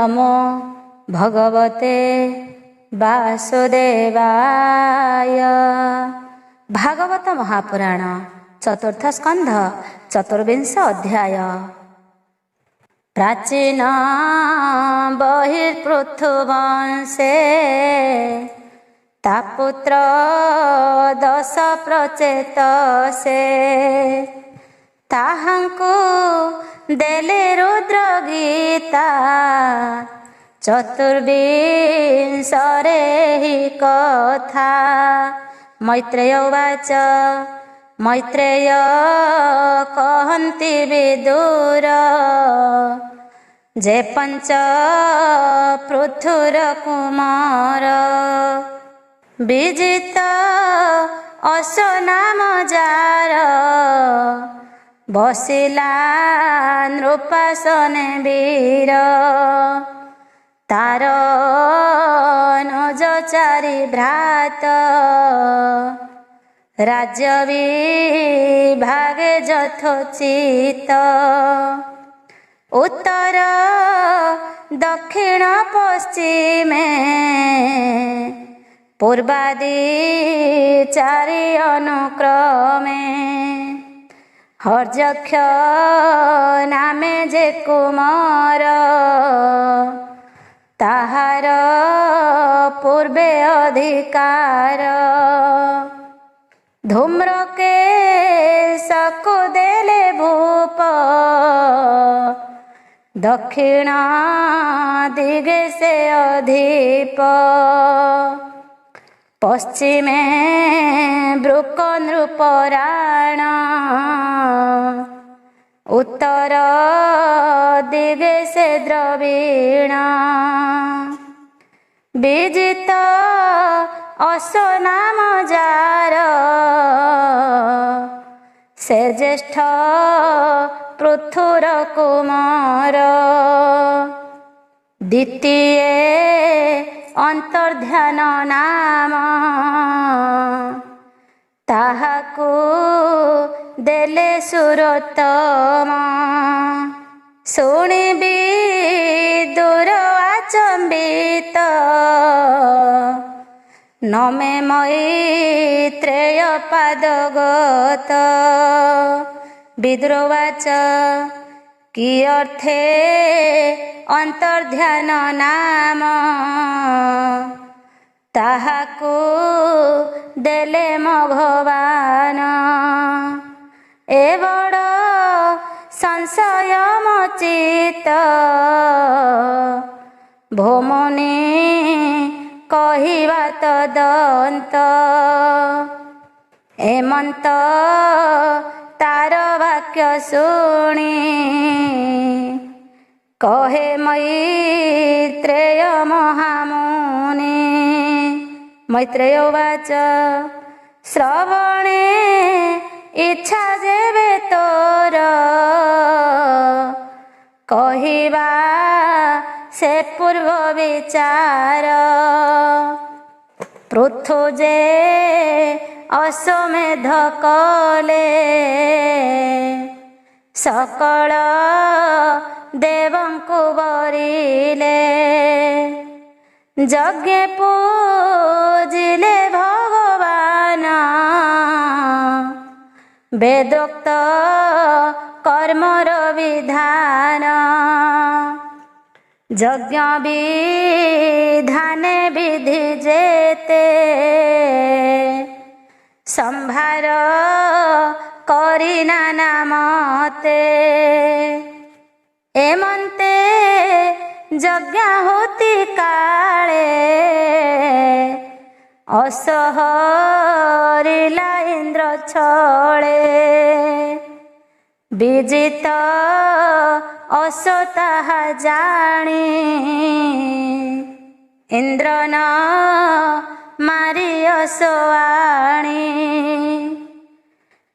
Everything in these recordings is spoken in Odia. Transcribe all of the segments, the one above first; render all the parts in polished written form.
नमो भगवते वासुदेवाय। भागवत महापुराण चतुर्थ स्कंध चतुर्विंश अध्याय। प्राचीन बहिर्पृथुवंशे तापुत्र दश प्रचेतसे ताहांकु देले रुद्र गीता चतुर्विंशरे हि कथा। मैत्रेय उवाच मैत्रेय कहन्ति विदुर जे पंच पृथुर कुमार विजित अशो नाम जार बसिला नृपासने वीर तार अनुज चारि भ्रात राज्य विभागे यथोचित उत्तर दक्षिण पश्चिमे पूर्वादि चारि अनुक्रमे हर्यक्ष नामे जे कुमार ताहार पूर्वे अधिकार धूम्रकेशको देले भूप दक्षिण दिगे से अधिप पश्चिमे वृक नृपराण उत्तर दिगे से द्रवीण विजित अशो नाम जार से ज्येष्ठ पृथुर कुमार द्वितीय अंतर्ध्यान नाम ताहाकु देले सुरोत्तम शुणी विदुर आचम्बित नमे मैत्रेय पादगत विदुर उवाच कि अर्थे अंतर्ध्यान नाम ताहाकु देले मो भगवान ए बड़ संशय मोचित भोमुनि कहिबा तदंत एमंत तार वाक्य शुणी कहे मैत्रेय महामुनि मैत्रेय उवाच श्रवणे इच्छा जेबे तोर कहिबा से पूर्व विचार पृथु जे अश्वमेध कले सकल देवंकु बरिले यज्ञ पूजिले भगवान वेदोक्त कर्मर विधान यज्ञ विधाने विधि जेते संभार करी नाना मते एमंते यज्ञाहुति काले असहरिला इंद्र छळे विजित अशो ताहा जाणी इंद्र न मारी अशो आणी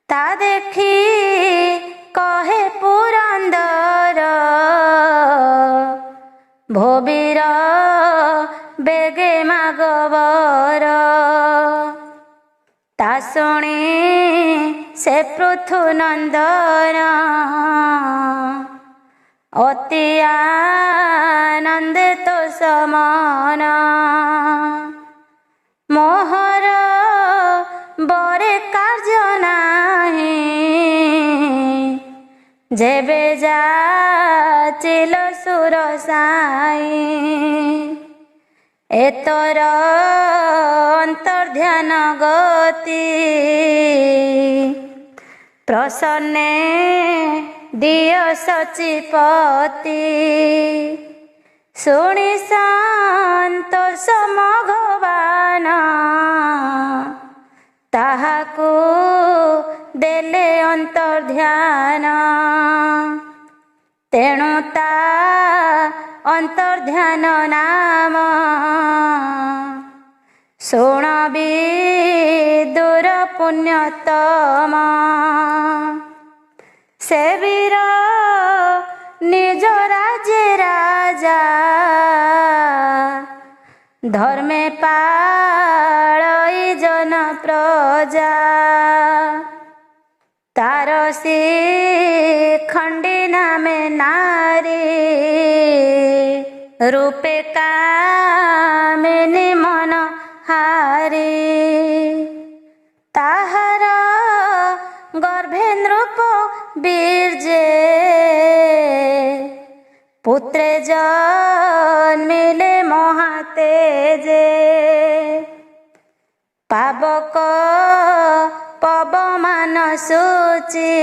ता देखी कहे पुरंदर भोबीर बेगे मागवर ता शुणी से पृथु नंदन अति आनंदे ମନ ମୋହର ବରେ କାର୍ଯ୍ୟ ନାହିଁ ଯେବେ ଯାଚିଲ ସୁର ସାଇ ଏତର ଅନ୍ତର୍ଧ୍ୟାନ ଗତି ପ୍ରସନ୍ନେ ଦିଅ ସଚିପତି ଶୁଣି ସନ୍ତୋଷ ଭଗବାନ ତାହାକୁ ଦେଲେ ଅନ୍ତର୍ଧ୍ୟାନ ତେଣୁ ତା ଅନ୍ତର୍ଧ୍ୟାନ ନାମ ଶୁଣବି ଦୂର ପୁଣ୍ୟତମ ସେ ବୀର ନିଜ ରାଜ୍ୟ ରାଜା ଧର୍ମେ ପାଳଇ ଜନ ପ୍ରଜା ତାର ସେ ଖଣ୍ଡି ନାମେ ନାରୀ ରୂପେ କାମିନୀ ମନ ହାରି ତାହାର ଗର୍ଭେ ନୃପ ବୀର୍ଯେ ପୁତ୍ରେ ଜନ୍ମିଲେ ମହାତେଜେ ପାବକ ପବମାନ ସୂଚି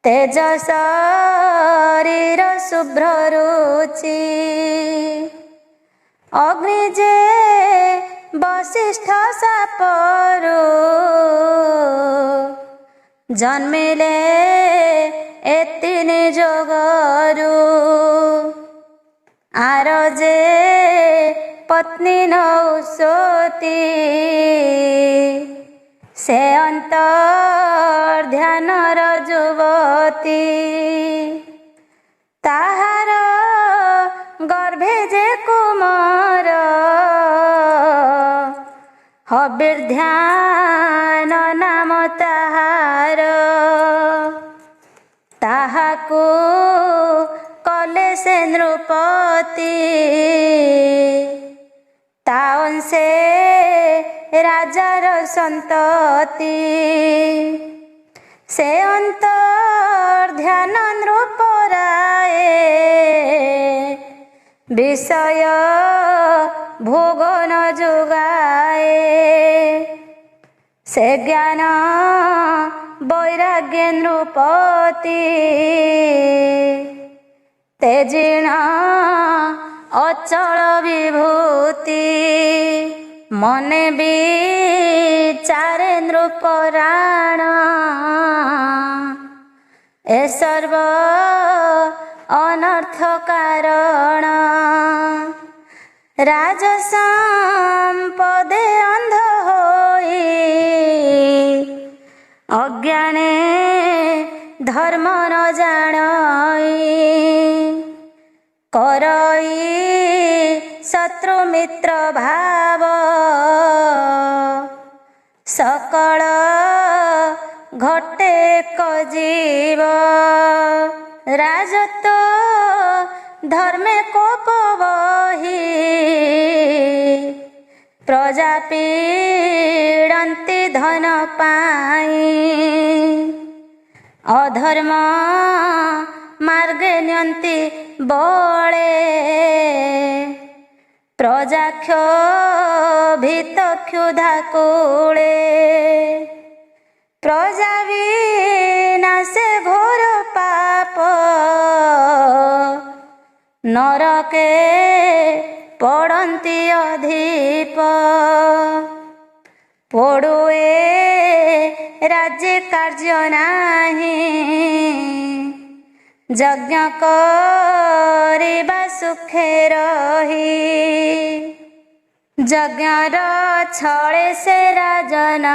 ତେଜ ଶରୀର ଶୁଭ୍ର ରୁଚି ଅଗ୍ନି ଯେ ବଶିଷ୍ଠ ସାପରୁ ଜନ୍ମିଲେ ଏତିନି ଯୋଗରୁ ଆର ଯେ ପତ୍ନୀ ନୌସତୀ ସେ ଅନ୍ତର୍ଧ୍ୟାନର ଯୁବତୀ ତାହାର ଗର୍ଭେ ଯେ କୁମାର ହବିର୍ଧ୍ୟାନ ନାମ ତାହାର ତାହାକୁ କଲେ ସେ ନୃପତି ତା ଅଂଶେ ରାଜାର ସନ୍ତତି ସେ ଅନ୍ତର୍ଧ୍ୟାନ ନୃପରାଏ ବିଷୟ ଭୋଗନ ଯୋଗାଏ ସେ ଜ୍ଞାନ ବୈରାଗ୍ୟ ନୃପତି ତେଜିଣ ଅଚଳ ବିଭୂତି ମନେ ବିଚାରେ ନୃପରାଣ ଏ ସର୍ବ ଅନର୍ଥ କାରଣ ରାଜସମ୍ପଦେ ଅନ୍ଧ ହୋଇ ଅଜ୍ଞାନେ ଧର୍ମ ନ ଜାଣଇ କରଇ ଶତ୍ରୁ ମିତ୍ର ଭାବ ସକଳ ଘଟେ କଜୀବ ରାଜତ୍ୱ ଧର୍ମେ କୋପ ବହି ପ୍ରଜା ପୀଡ଼ନ୍ତି ଧନ ପାଇଁ ଅଧର୍ମ ମାର୍ଗେ ନିଅନ୍ତି ବଳେ ପ୍ରଜା କ୍ଷୋଭିତ କ୍ଷୁଧା କୂଳେ ପ୍ରଜା ବିନାଶେ ଘୋର ପାପ ନରକେ ପଡ଼ନ୍ତି ଅଧିପ ପଡ଼ୁଏ ରାଜ୍ୟ କାର୍ଯ୍ୟ ନାହିଁ ଯଜ୍ଞ କରିବା ସୁଖେ ରହି ଯଜ୍ଞର ଛଳେ ସେ ରାଜନ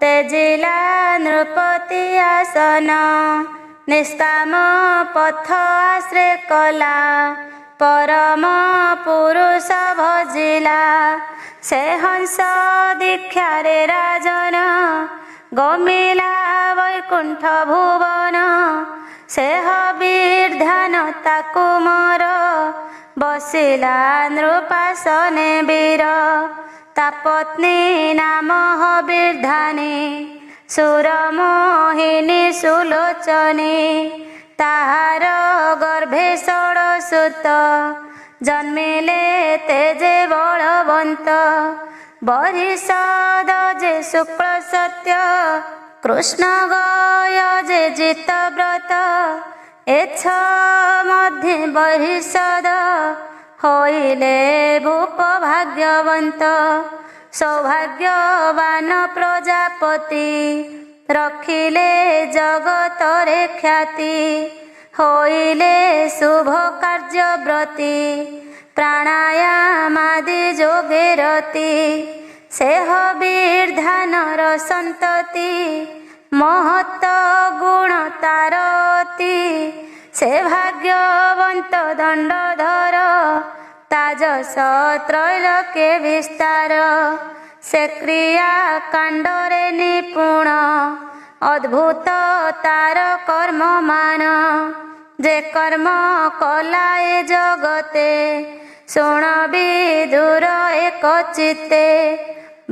ତେଜିଲା ନୃପତି ଆସନ ନିଷ୍କାମ ପଥ ଆଶ୍ରେ କଲା ପରମ ପୁରୁଷ ଭଜିଲା ସେ ହଂସ ଦୀକ୍ଷାରେ ରାଜନ ଗମିଲା ବୈକୁଣ୍ଠ ଭୁବନ ସେ ହବିର୍ଧ୍ୟାନ ତାକୁ ମୋର ବସିଲା ନୃପାସନେ ବୀର। ତା ପତ୍ନୀ ନାମ ହବିର୍ଧାନୀ, ସୁରମୋହିନୀ ସୁଲୋଚନୀ। ତାହାର ଗର୍ଭେ ଷୋଡ଼ଶୁତ, ଜନ୍ମିଲେ ତେଜେ ବଳବନ୍ତ। ବରିଷଦ ଯେ ଶୁକ୍ଳ ସତ୍ୟ, କୃଷ୍ଣ ଗୟ ଯେ ଜିତବ୍ରତ। ଏଛ ମଧ୍ୟେ ବରିଷଦ, ହୋଇଲେ ଭୂପ ଭାଗ୍ୟବନ୍ତ। ସୌଭାଗ୍ୟବାନ ପ୍ରଜାପତି, ରଖିଲେ ଜଗତରେ ଖ୍ୟାତି। ହୋଇଲେ ଶୁଭ କାର୍ଯ୍ୟବ୍ରତୀ, ପ୍ରାଣାୟାମାଦି ଯୋଗେ ରତି। ସେ ହବିର୍ଧାନର ସନ୍ତତି, ମହତ ଗୁଣ ତାର ଅତି। ସେ ଭାଗ୍ୟବନ୍ତ ଦଣ୍ଡଧର, ତା ଯଶ ତ୍ରୈଲୋକ୍ୟ ବିସ୍ତାର। ସେ କ୍ରିୟା କାଣ୍ଡରେ ନିପୁଣ, ଅଦ୍ଭୁତ ତାର କର୍ମମାନ। ଯେ କର୍ମ କଲା ଏ ଜଗତେ, ଶୁଣ ବିଦୁର ଏକ ଚିତ୍ତେ।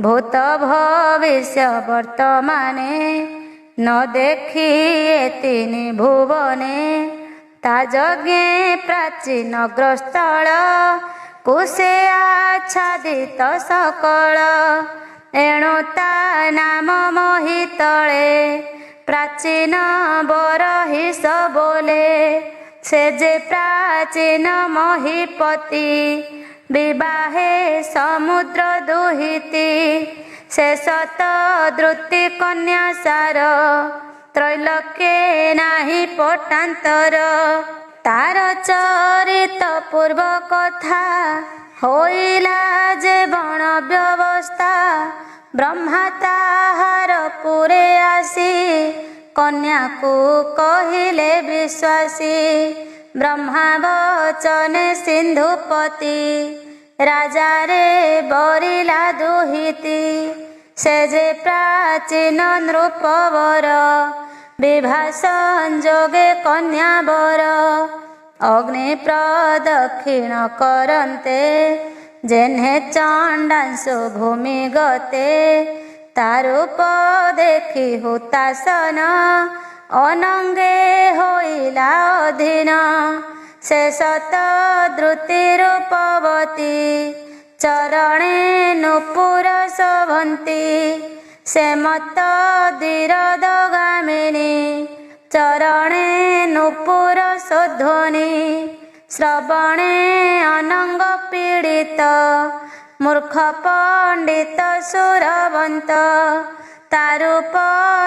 ଭୂତ ଭବିଷ୍ୟ ବର୍ତ୍ତମାନେ, ନ ଦେଖି ଏ ତିନି ଭୁବନେ। ତା ଯଜ୍ଞେ ପ୍ରାଚୀନ ଗ୍ରସ୍ଥଳ, କୁଶେ ଆଚ୍ଛାଦିତ ସକଳ। ଏଣୁ ତା ନାମ ମହିତଳେ, ପ୍ରାଚୀନ ବରହିଷ ବୋଲେ। ସେ ଯେ ପ୍ରାଚୀନ ମହିପତି, ବିବାହେ ସମୁଦ୍ର ଦୁହିତି। ସେ ଶତଦ୍ରୁତି କନ୍ୟା ସାର, ତ୍ରୈଲୋକ୍ୟେ ନାହିଁ ପଟାନ୍ତର। ତାର ଚରିତ ପୂର୍ବ କଥା, ହୋଇଲା ଯେ ବଣ ବ୍ୟବସ୍ଥା। ବ୍ରହ୍ମା ତାହାର ପୁରେ ଆସି, କନ୍ୟାକୁ କହିଲେ ବିଶ୍ୱାସୀ। ବ୍ରହ୍ମା ବଚନେ ସିନ୍ଧୁପତି, ରାଜାରେ ବରିଲା ଦୁହିତି। ସେ ଯେ ପ୍ରାଚୀନ ନୃପବର, ବିବାହ ସଂଯୋଗେ କନ୍ୟା ବର। ଅଗ୍ନି ପ୍ରଦକ୍ଷିଣ କରନ୍ତେ, ଯେହ୍ନେ ଚଣ୍ଡାଂଶୁ ଭୂମି ଗତେ। ତା ରୂପ ଦେଖି ହୁତାସନ, ଅନଙ୍ଗେ ହୋଇଲା ଅଧୀନ। ସେ ଶତଦ୍ରୁତି ରୂପବତୀ, ଚରଣେ ନୂପୁର ଶୋଭନ୍ତି। ସେ ମତ ଧୀରଦଗାମିନୀ, ଚରଣେ ନୂପୁର ଶୋଧୋନି। ଶ୍ରବଣେ ଅନଙ୍ଗ ପୀଡ଼ିତ, ମୂର୍ଖ ପଣ୍ଡିତ ସୁରବନ୍ତ। ତା ରୂପ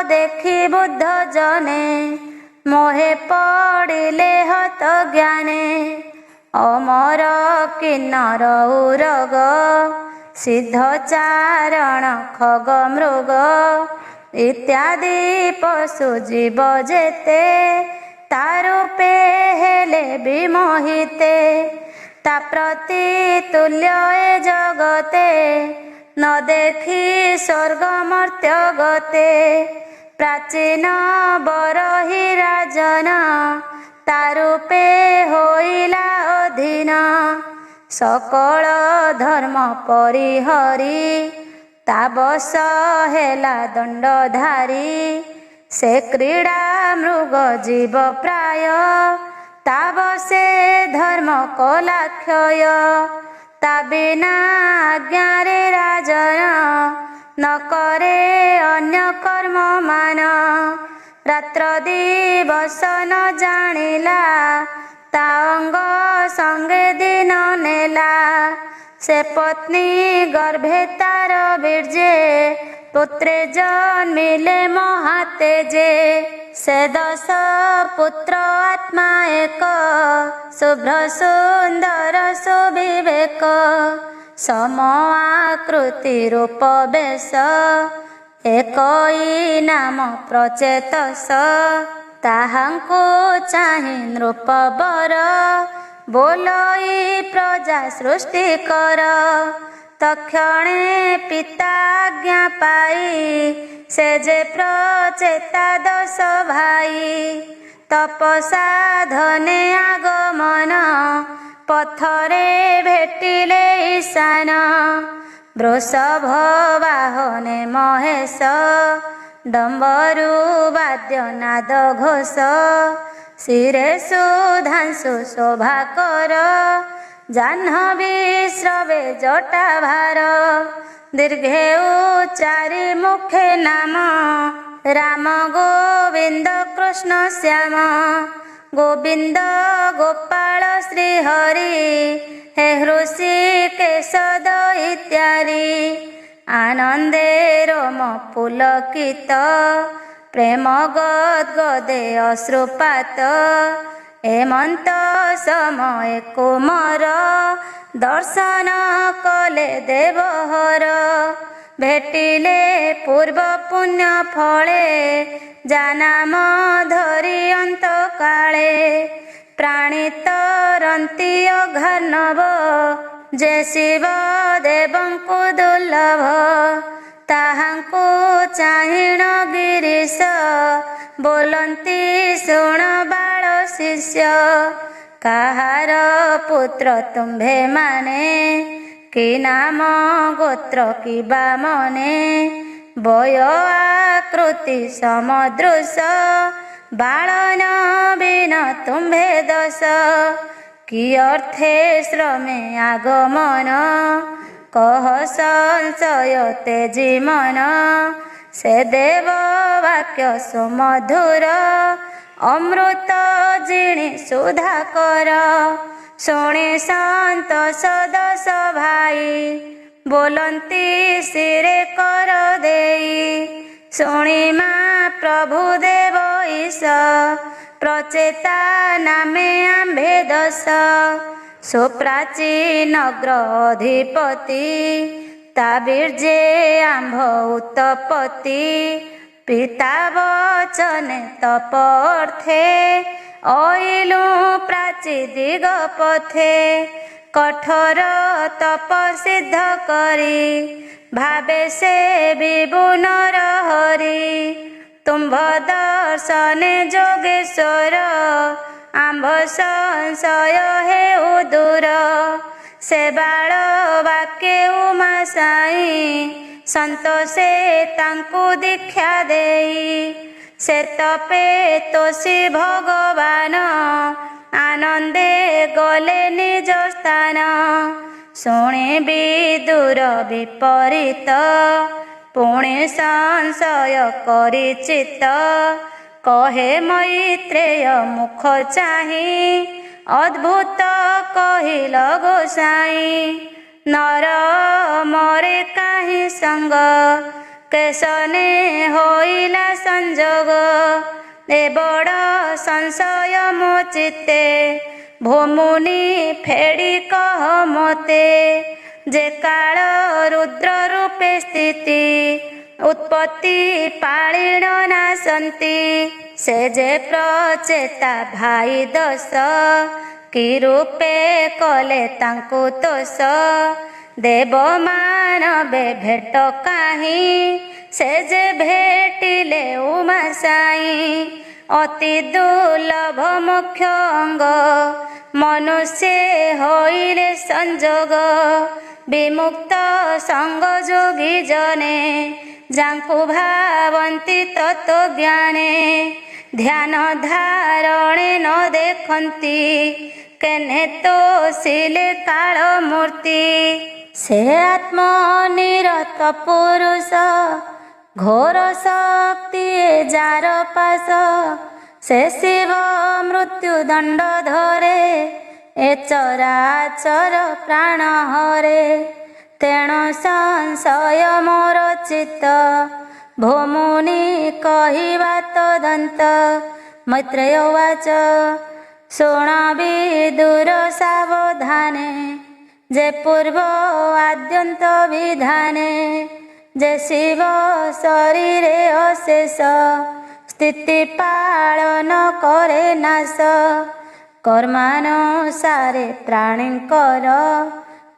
ଦେଖି ବୁଦ୍ଧ ଜନେ, ମୋହେ ପଡ଼ିଲେ ହତ ଜ୍ଞାନେ। ଅମର କିନ୍ନର ଉରଗ, ସିଦ୍ଧ ଚାରଣ ଖଗ ମୃଗ। ଇତ୍ୟାଦି ପଶୁ ଜୀବ ଯେତେ, ତା ରୂପେ ହେଲେ ବିମୋହିତେ। ତା ପ୍ରତି ତୁଲ୍ୟ ଏ ଜଗତେ, ନ ଦେଖି ସ୍ୱର୍ଗ ମର୍ତ୍ତ୍ୟ ଗତେ। ପ୍ରାଚୀନ ବରହି ରାଜନ, ତା ରୂପେ ହୋଇଲା ଅଧୀନ। ସକଳ ଧର୍ମ ପରିହରି, ତା ବଶ ହେଲା ଦଣ୍ଡଧାରୀ। ସେ କ୍ରୀଡ଼ା ମୃଗ ଜୀବ ପ୍ରାୟ, ତା ବଶେ ଧର୍ମ କଲା କ୍ଷୟ। ତା ବିନା ଆଜ୍ଞାରେ ରାଜନ, ନ କରେ ଅନ୍ୟ କର୍ମ ମାନ। ରାତ୍ର ଦିବସ ନ ଜାଣିଲା, ତା ଅଙ୍ଗ ସଙ୍ଗେ ଦିନ ନେଲା। ସେ ପତ୍ନୀ ଗର୍ଭେ ତାର ବୀର୍ଯ୍ୟେ, ପୁତ୍ରେ ଜନ୍ମିଲେ ମହାତେଜେ। ସେ 10 ପୁତ୍ର ଆତ୍ମା ଏକ, ଶୁଭ୍ର ସୁନ୍ଦର ସୁବିବେକ। ସମ ଆକୃତି ରୂପ ବେଶ, ଏକଇ ନାମ ପ୍ରଚେତସ। ତାହାଙ୍କୁ ଚାହିଁ ନୃପବର, ବୋଲଇ ପ୍ରଜା ସୃଷ୍ଟି କର। ତକ୍ଷଣେ ପିତା ଆଜ୍ଞା ପାଇ, ସେ ଯେ ପ୍ରଚେତା 10 ଭାଇ। ତପସାଧନେ ଆଗମନ, ପଥରେ ଭେଟିଲେ ଈଶାନ। ବୃଷଭ ବାହନେ ମହେଶ, ଡମ୍ବରୁ ବାଦ୍ୟ ନାଦ ଘୋଷ। ଶିରେ ସୁଧାଂଶୁ ଶୋଭାକର, ଜାହ୍ନବୀ ଶ୍ରବେ ଜଟାଭାର। ଦୀର୍ଘେ ଉଚ୍ଚାରି ମୁଖେ ନାମ, ରାମ ଗୋବିନ୍ଦ କୃଷ୍ଣ ଶ୍ୟାମ। ଗୋବିନ୍ଦ ଗୋପାଳ ଶ୍ରୀହରି, ହେ ହୃଷିକେଶ ଦଇତ୍ୟାରି। ଆନନ୍ଦେ ରୋମ ପୁଲକିତ, ପ୍ରେମ ଗଦ୍ଗଦେ ଅଶ୍ରୁପାତ। ହେମନ୍ତ ସମୟ କୁମର, ଦର୍ଶନ କଲେ ଦେବହର। ଭେଟିଲେ ପୂର୍ବ ପୁଣ୍ୟ ଫଳେ, ଜାନାମ ଧରି ଅନ୍ତ କାଳେ। ପ୍ରାଣୀ ତରନ୍ତି ଅଘର୍ଣ୍ଣବ, ଯେ ଶିବ ଦେବଙ୍କୁ ଦୁର୍ଲଭ। ତାହାଙ୍କୁ ଚାହିଁଣ ଗିରିଶ, ବୋଲନ୍ତି ଶୁଣ ବାଳ ଶିଷ୍ୟ। କାହାର ପୁତ୍ର ତୁମ୍ଭେ ମାନେ, କି ନାମ ଗୋତ୍ର କିବା ମନେ। ବୟ ଆକୃତି ସମଦୃଶ, ବାଳ ନବୀନ ତୁମ୍ଭେ ଦଶ। କି ଅର୍ଥେ ଶ୍ରମେ ଆଗମନ, କହ ସଂଶୟ ତେଜି ମନ। ସେ ଦେବ ବାକ୍ୟ ସୁମଧୁର, ଅମୃତ ଜିଣି ସୁଧାକର। ଶୁଣି ସନ୍ତୋଷ ଦଶ ଭାଇ, ବୋଲନ୍ତି ଶିରେ କର ଦେଇ। ଶୁଣି ମା ପ୍ରଭୁ ଦେବ ଈଶ, ପ୍ରଚେତା ନାମେ ଆମ୍ଭେ ଦଶ। ସୁପ୍ରାଚୀନଗ୍ର ଅଧିପତି, ତା ବୀର୍ଯ୍ୟେ ଆମ୍ଭ ଉତ୍ତପତି। ପିତା ବଚନେ ତପ ଅର୍ଥେ, ଅଇଲୁ ପ୍ରାଚୀ ଦିଗ ପଥେ। କଠୋର ତପ ସିଦ୍ଧ କରି, ଭାବେ ସେ ବିଭୁ ନର ହରି। ତୁମ୍ଭ ଦର୍ଶନେ ଯୋଗେଶ୍ୱର, ଆମ୍ଭ ସଂଶୟ ହେଉ ଦୂର। ସେ ବାଳ ବାକ୍ୟେ ଉମା ସାଇ, ସନ୍ତୋଷେ ତାଙ୍କୁ ଦୀକ୍ଷା ଦେଇ। ସେ ତପେ ତୋଷୀ ଭଗବାନ, ଆନନ୍ଦେ ଗଲେ ନିଜ ସ୍ଥାନ। ଶୁଣି ବିଦୁର ବିପରୀତ, ପୁଣି ସଂଶୟ କରି ଚିତ୍ତ। କହେ ମୈତ୍ରେୟ ମୁଖ ଚାହିଁ, ଅଦ୍ଭୁତ କହିଲ ଗୋସାଇଁ। ନର ମରେ କାହିଁ ସଙ୍ଗ, କେଶନେ ହୋଇଲା ସଂଯୋଗ। ଏ ବଡ଼ ସଂଶୟ ମୋ ଚିତ୍ତେ, ଭୂମୁନି ଫେଡ଼ି କହ ମୋତେ। ଯେ କାଳ ରୁଦ୍ର ରୂପେ ସ୍ଥିତି, ଉତ୍ପତ୍ତି ପାଳିଣ ନାଶନ୍ତି। ସେ ଯେ ପ୍ରଚେତା ଭାଇ ଦଶ, କି ରୂପେ କଲେ ତାଙ୍କୁ ତୋଷ। ଦେବ ମାନବେ ଭେଟ କାହିଁ, ସେ ଯେ ଭେଟିଲେ ଉମା ସାଇଁ। ଅତି ଦୁର୍ଲଭ ମୁଖ୍ୟ ଅଙ୍ଗ, ମନୁଷ୍ୟ ହୋଇଲେ ସଂଯୋଗ। ବିମୁକ୍ତ ସଙ୍ଗ ଯୋଗୀ ଜନେ, ଯାଙ୍କୁ ଭାବନ୍ତି ତତ୍ତ୍ୱଜ୍ଞାନେ। ଧ୍ୟାନ ଧାରଣେ ନ ଦେଖନ୍ତି, କେନେ ତୋଷିଲେ କାଳ ମୂର୍ତ୍ତି। ସେ ଆତ୍ମନିରତ ପୁରୁଷ, ଘୋର ଶକ୍ତି ଯାର ପାଶ। ସେ ଶିବ ମୃତ୍ୟୁ ଦଣ୍ଡ ଧରେ, ଏ ଚରାଚର ପ୍ରାଣ ହରେ। ତେଣୁ ସଂଶୟ ମୋର ଚିତ୍ତ, ଭୂମୁନି କହିବା ତଦନ୍ତ। ମୈତ୍ରେୟ ଉବାଚ, ଶୁଣ ବିଦୁର ସାବଧାନେ। ଯେ ପୂର୍ବ ଆଦ୍ୟନ୍ତ ବିଧାନେ, ଯେ ଶିବ ଶରୀରେ ଅଶେଷ। ସ୍ଥିତି ପାଳନ କରେ ନାଶ, କର୍ମାନୁସାରେ ପ୍ରାଣୀଙ୍କର।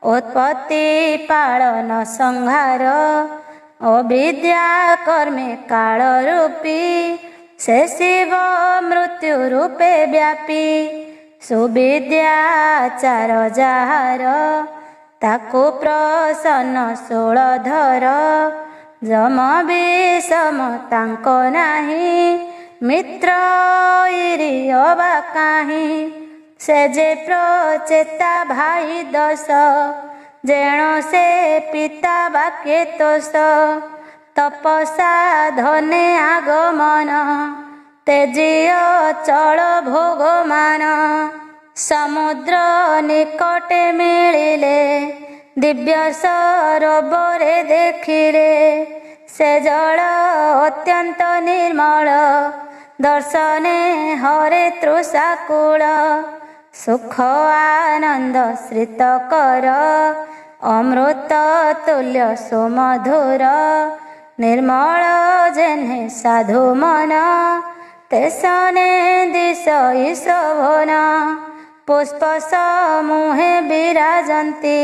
ଉତ୍ପତ୍ତି ପାଳନ ସଂହାର, ଅବିଦ୍ୟା କର୍ମେ କାଳ ରୂପୀ। ସେ ଶିବ ମୃତ୍ୟୁ ରୂପେ ବ୍ୟାପୀ, ସୁବିଦ୍ୟାଚାର ଯାହାର ତାକୁ ପ୍ରସନ୍ନ ଷୋଳଧର। ଯମ ବିଷମ ତାଙ୍କ ନାହିଁ ମିତ୍ର ଇରି ଅବା କାହିଁ। ସେ ଯେ ପ୍ରଚେତା ଭାଇ ଦଶ ଯେଣ ସେ ପିତା ବାକ୍ୟେ ତୋଷ। ତପସା ଧନେ ଆଗମନ ତେଜୀୟ ଚଳ ଭୋଗମାନ। ସମୁଦ୍ର ନିକଟେ ମିଳିଲେ ଦିବ୍ୟ ସରୋବରେ ଦେଖିଲେ। ସେ ଜଳ ଅତ୍ୟନ୍ତ ନିର୍ମଳ ଦର୍ଶନେ ହରେ ତୃଷାକୁଳ। ସୁଖ ଆନନ୍ଦ ଶ୍ରିତ କର ଅମୃତ ତୁଲ୍ୟ ସୁମଧୁର। ନିର୍ମଳ ଯେହ୍ନେ ସାଧୁ ମନ ତେସନେ ଦିଶ ଈଶୋଭନ। ପୁଷ୍ପ ସମୂହେ ବିରାଜନ୍ତି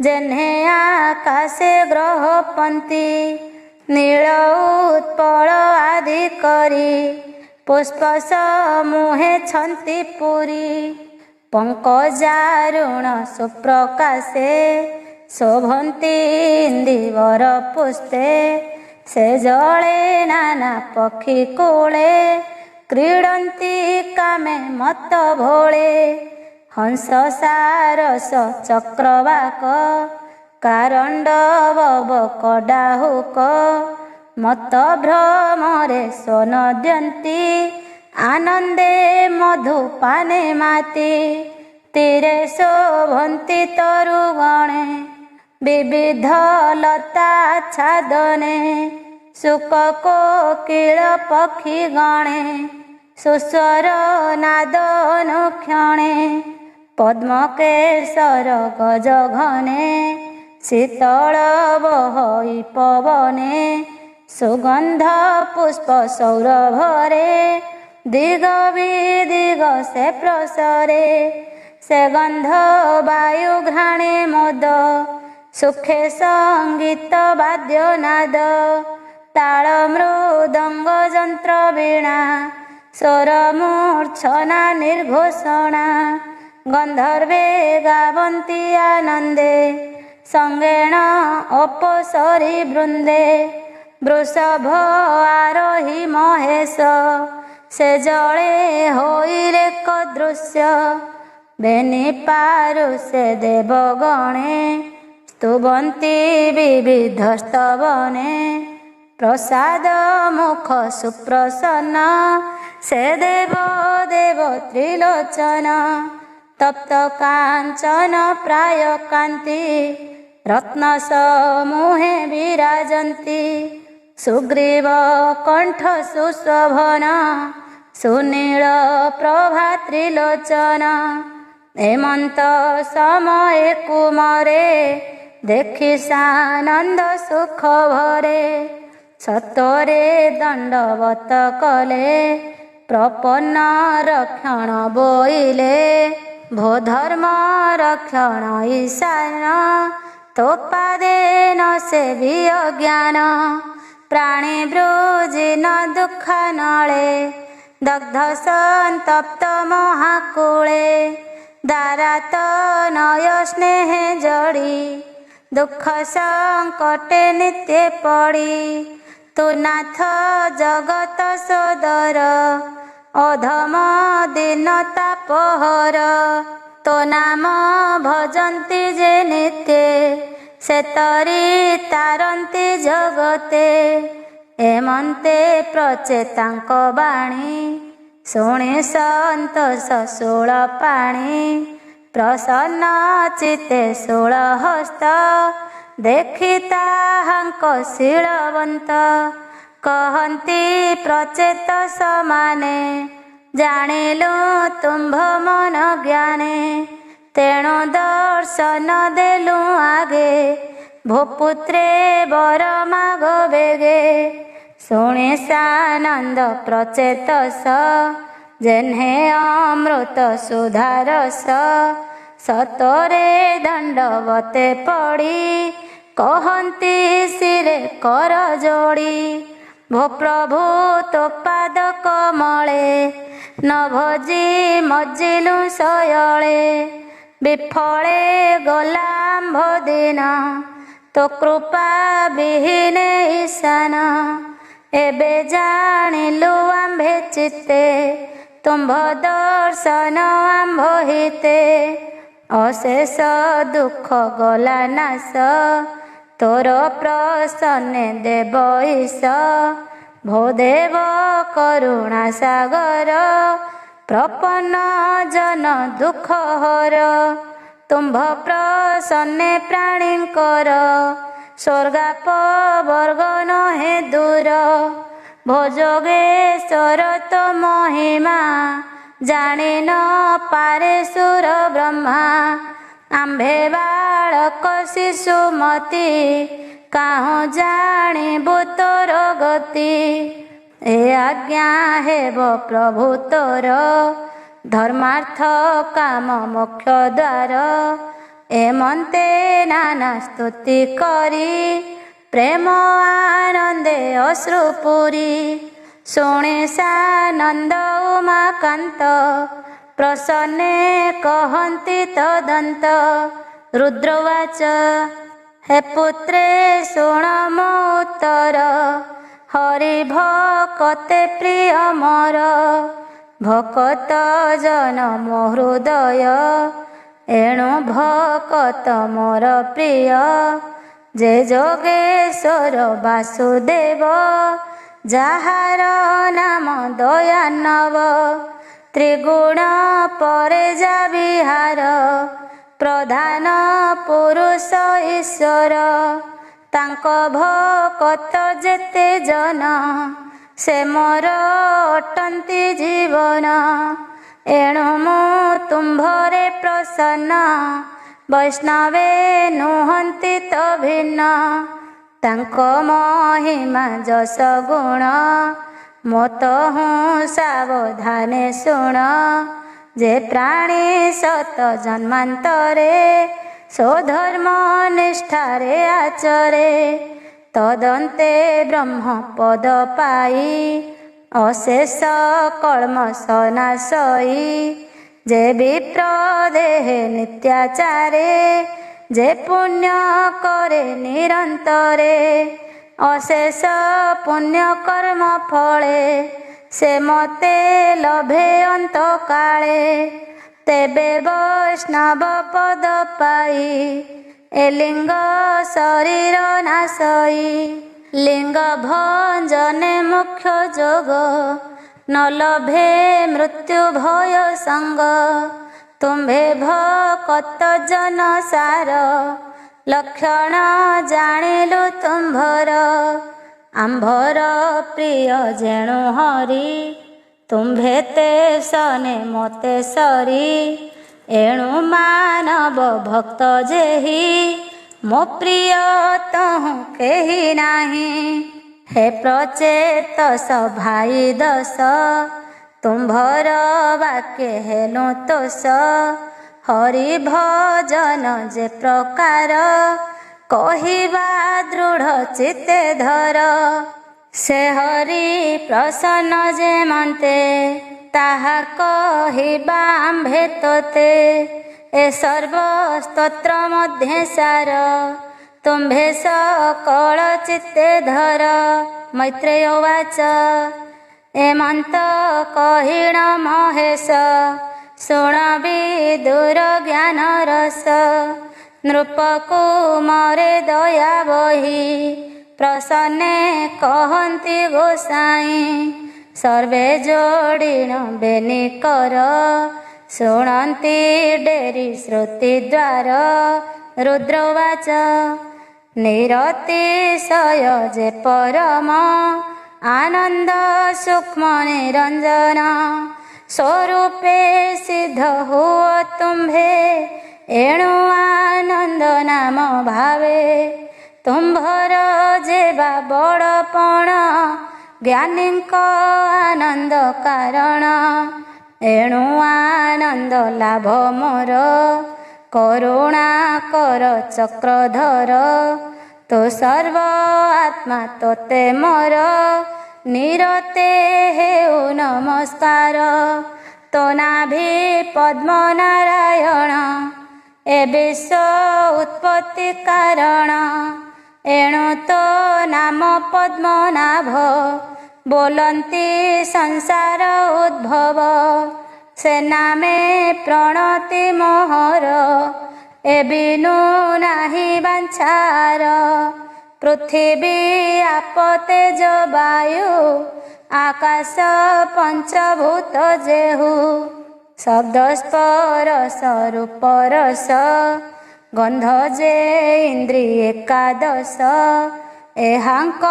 ଯେହ୍ନେ ଆକାଶେ ଗ୍ରହପନ୍ତି। ନୀଳ ଉତ୍ପଳ ଆଦି କରି ପୁଷ୍ପ ସମୂହେ ଛନ୍ତି ପୁରୀ। ପଙ୍କଜାରୁଣ ସୁପ୍ରକାଶେ ଶୋଭନ୍ତି ଇନ୍ଦିବର ପୁଷ୍ପେ। ସେ ଜଳେ ନାନା ପକ୍ଷୀ କୂଳେ କ୍ରୀଡ଼ନ୍ତି କାମେ ମତ୍ତ ଭୋଳେ। ହଂସ ସାରସ ଚକ୍ରବାକ କାରଣ୍ଡବବ କଡାହୁକ। ମତ ଭ୍ରମରେ ସୋନଦ୍ୟନ୍ତି ଆନନ୍ଦେ ମଧୁପାନେ ମାତି। ତୀରେ ଶୋଭନ୍ତି ତରୁଗଣେ ବିବିଧ ଲତା ଆଚ୍ଛାଦନେ। ଶୁକ କୋକିଳ ପକ୍ଷୀ ଗଣେ ସୁସ୍ୱର ନାଦ ଅନୁକ୍ଷଣେ। ପଦ୍ମକେଶର ଗଜ ଘନେ ଶୀତଳ ବହଇ ପବନେ। ସୁଗନ୍ଧ ପୁଷ୍ପ ସୌରଭରେ ଦିଗ ବିଦିଗ ସେ ପ୍ରସରେ। ସେ ଗନ୍ଧ ବାୟୁ ଘ୍ରାଣେ ମୋଦ ସୁଖେ ସଙ୍ଗୀତ ବାଦ୍ୟନାଦ। ତାଳ ମୃଦଙ୍ଗ ଯନ୍ତ୍ର ବୀଣା ସ୍ୱର ମୂର୍ଚ୍ଛନା ନିର୍ଘୋଷଣା। ଗନ୍ଧର୍ବେ ଗାବନ୍ତି ଆନନ୍ଦେ ସଙ୍ଗେଣ ଅପସରି ବୃନ୍ଦେ। ବୃଷଭ ଆରୋହୀ ମହେଶ ସେ ଜଳେ ହୋଇରେକ ଦୃଶ୍ୟ। ବେନି ପାରୁ ସେ ଦେବଗଣେ ସ୍ତୁବନ୍ତି ବିବିଧ ସ୍ତବନେ। ପ୍ରସାଦ ମୁଖ ସୁପ୍ରସନ୍ନ ସେ ଦେବ ଦେବ ତ୍ରିଲୋଚନ। ତପ୍ତ କାଞ୍ଚନ ପ୍ରାୟ କାନ୍ତି ରତ୍ନ ସମୂହେ ବିରାଜନ୍ତି। ସୁଗ୍ରୀବ କଣ୍ଠ ସୁଶୋଭନ ସୁନୀଳ ପ୍ରଭା ତ୍ରିଲୋଚନ। ହେମନ୍ତ ସମୟେ କୁମରେ ଦେଖି ସାନନ୍ଦ ସୁଖ ଭରେ। ସତ୍ୱରେ ଦଣ୍ଡବତ କଲେ ପ୍ରପନ୍ନ ରକ୍ଷଣ ବୋଇଲେ। ଭୋ ଧର୍ମ ରକ୍ଷଣ ଈଶାନ ତୋ ପାଦେନ ସେବିୟ ଜ୍ଞାନ। ପ୍ରାଣୀ ବୃଜିନ ଦୁଃଖ ନଳେ ଦଗ୍ଧ ସନ୍ତପ୍ତ ମହାକୂଳେ। ଦାରାତ ନୟ ସ୍ନେହେ ଜଡ଼ି ଦୁଃଖ ସଙ୍କଟେ ନିତ୍ୟେ ପଡ଼ି। ତୁ ନାଥ ଜଗତ ସୋଦର ଅଧମ ଦିନ ତାପହର। ତୋ ନାମ ଭଜନ୍ତି ଯେ ନିତ୍ୟେ ସେ ତରି ତାରନ୍ତି ଜଗତେ। ଏମନ୍ତେ ପ୍ରଚେତାଙ୍କ ବାଣୀ ଶୁଣି ସନ୍ତୋଷ ଷୋଳ ପାଣି। ପ୍ରସନ୍ନ ଚିତ୍ତେ ଷୋଳ ହସ୍ତ ଦେଖି ତାହାଙ୍କ ଶୀଳବନ୍ତ। କହନ୍ତି ପ୍ରଚେତ ସମାନେ ଜାଣିଲୁ ତୁମ୍ଭ ମନ ଜ୍ଞାନେ। ତେଣୁ ଦର୍ଶନ ଦେଲୁ ଆଗେ ଭୂପୁତ୍ରେ ବର ମାଗ ବେଗେ। ଶୁଣି ସାନନ୍ଦ ପ୍ରଚେତସ ଯେହ୍ନେ ଅମୃତ ସୁଧାରସ। ସତରେ ଦଣ୍ଡବତେ ପଡ଼ି କହନ୍ତି ଶିରେ କର ଯୋଡ଼ି। ଭୋ ପ୍ରଭୁ ତୋ ପାଦ କମଳେ न भोजी मजिलु सयळे विफले गला आंभ दिन तो कृपा विहीने ईशान एबे जानिलु आंभे चित्ते तुम्भ दर्शन आंभ हिते अशेष दुख गला नाश तोर प्रसन्ने देव ईश भोदेव करुणा सागर प्रपन्न जन दुख हर तुम्भ प्रसन्ने प्राणींकर स्वर्गाप वर्ग नहे दूर भोजोगेश्वर तो महिमा जानी न पारे सुर ब्रह्मा आंभे बालक शिशुमती काहू जानिबु तोर गति ए आज्ञा हेब प्रभु तोर धर्मार्थ काम मोक्ष द्वार एमंते नाना स्तुति करी प्रेम आनंदे अश्रुपुरी शुणे सानंद उमाकांत प्रसन्ने कहन्ति तदंत रुद्रवाच हे पुत्रे शुण मो उत्तर हरि भकते प्रिय मोर भकत जन मो हृदय एणु भकत मोर प्रिय जे जोगेश्वर वासुदेव जाहार नाम दयानव त्रिगुण परे जा विहार प्रधान पुरुष ईश्वर तांक भकत जेते जन से मोर अटंती जीवन एणु मु तुम्भरे प्रसन्न वैष्णवे नुहंती तो भिन्न तांक महिमा जस गुण मत हूँ सावधाने शुण जे प्राणी सत जन्मांतरे स्वधर्म निष्ठारे आचरे तदंते ब्रह्म पद पाई अशेष कल्म सनाशयी जे विप्र देहे नित्याचारे जे पुण्य करे निरंतरे अशेष पुण्य कर्म फले से मते लभे अंत काले तेबे वैष्णव पद पाई ए लिंग शरीर नाशई लिंग भंजने मुख्य जोग न लभे मृत्यु भय संग तुम्भे भकत जन सार लक्षण जानिलु तुम्भर आंभर प्रिय जेणु हरि तुम्भे ते सने मते सरी एणु मानव भक्त जेहि मो प्रिय तहु केहि नाही हे प्रचेत भाई दस तुम्भर वाक्य हेलु तोष हरि भजन जे प्रकार कहिबा दृढ़ चित्ते धर से हरि प्रसन्न जे मन्ते ताहा कहिबा आंभे तोते ए सर्व स्तोत्र मध्ये सार तुम्भे सकल चित्ते धर मैत्रेय उवाच एमंत कहिण महेश शुण विदुर ज्ञान रस नृपकुमारे दया बही प्रसन्ने कहन्ति गोसाई सर्वे जोड़िण बेनी कर शुणन्ति डेरी श्रुति द्वार रुद्रवाच निरतिशय जे परम आनंद सूक्ष्म निरंजन स्वरूपे सिद्ध हुओ तुम्भे एणु आनंद नाम भावे तुम्भर जेबा बड़पण ज्ञानीक आनंद कारण एणु आनंद लाभ मोर करुणा कर चक्रधर तो सर्व आत्मा तोते मोर ନିରତେ ହେଉ ନମସ୍କାର। ତୋ ନାଭି ପଦ୍ମ ନାରାୟଣ, ଏ ବିଶ୍ୱ ଉତ୍ପତ୍ତି କାରଣ। ଏଣୁ ତୋ ନାମ ପଦ୍ମନାଭ, ବୋଲନ୍ତି ସଂସାର ଉଦ୍ଭବ। ସେ ନାମେ ପ୍ରଣତି ମୋହର, ଏ ବିନୁ ନାହିଁ ବାଞ୍ଛାର। ପୃଥିବୀ ଆପ ତେଜ ବାୟୁ, ଆକାଶ ପଞ୍ଚଭୂତ ଯେହୁ। ଶବ୍ଦ ସ୍ପରଶ ରୂପ ରସ, ଗନ୍ଧ ଯେ ଇନ୍ଦ୍ରିୟ ଏକାଦଶ। ଏହାଙ୍କ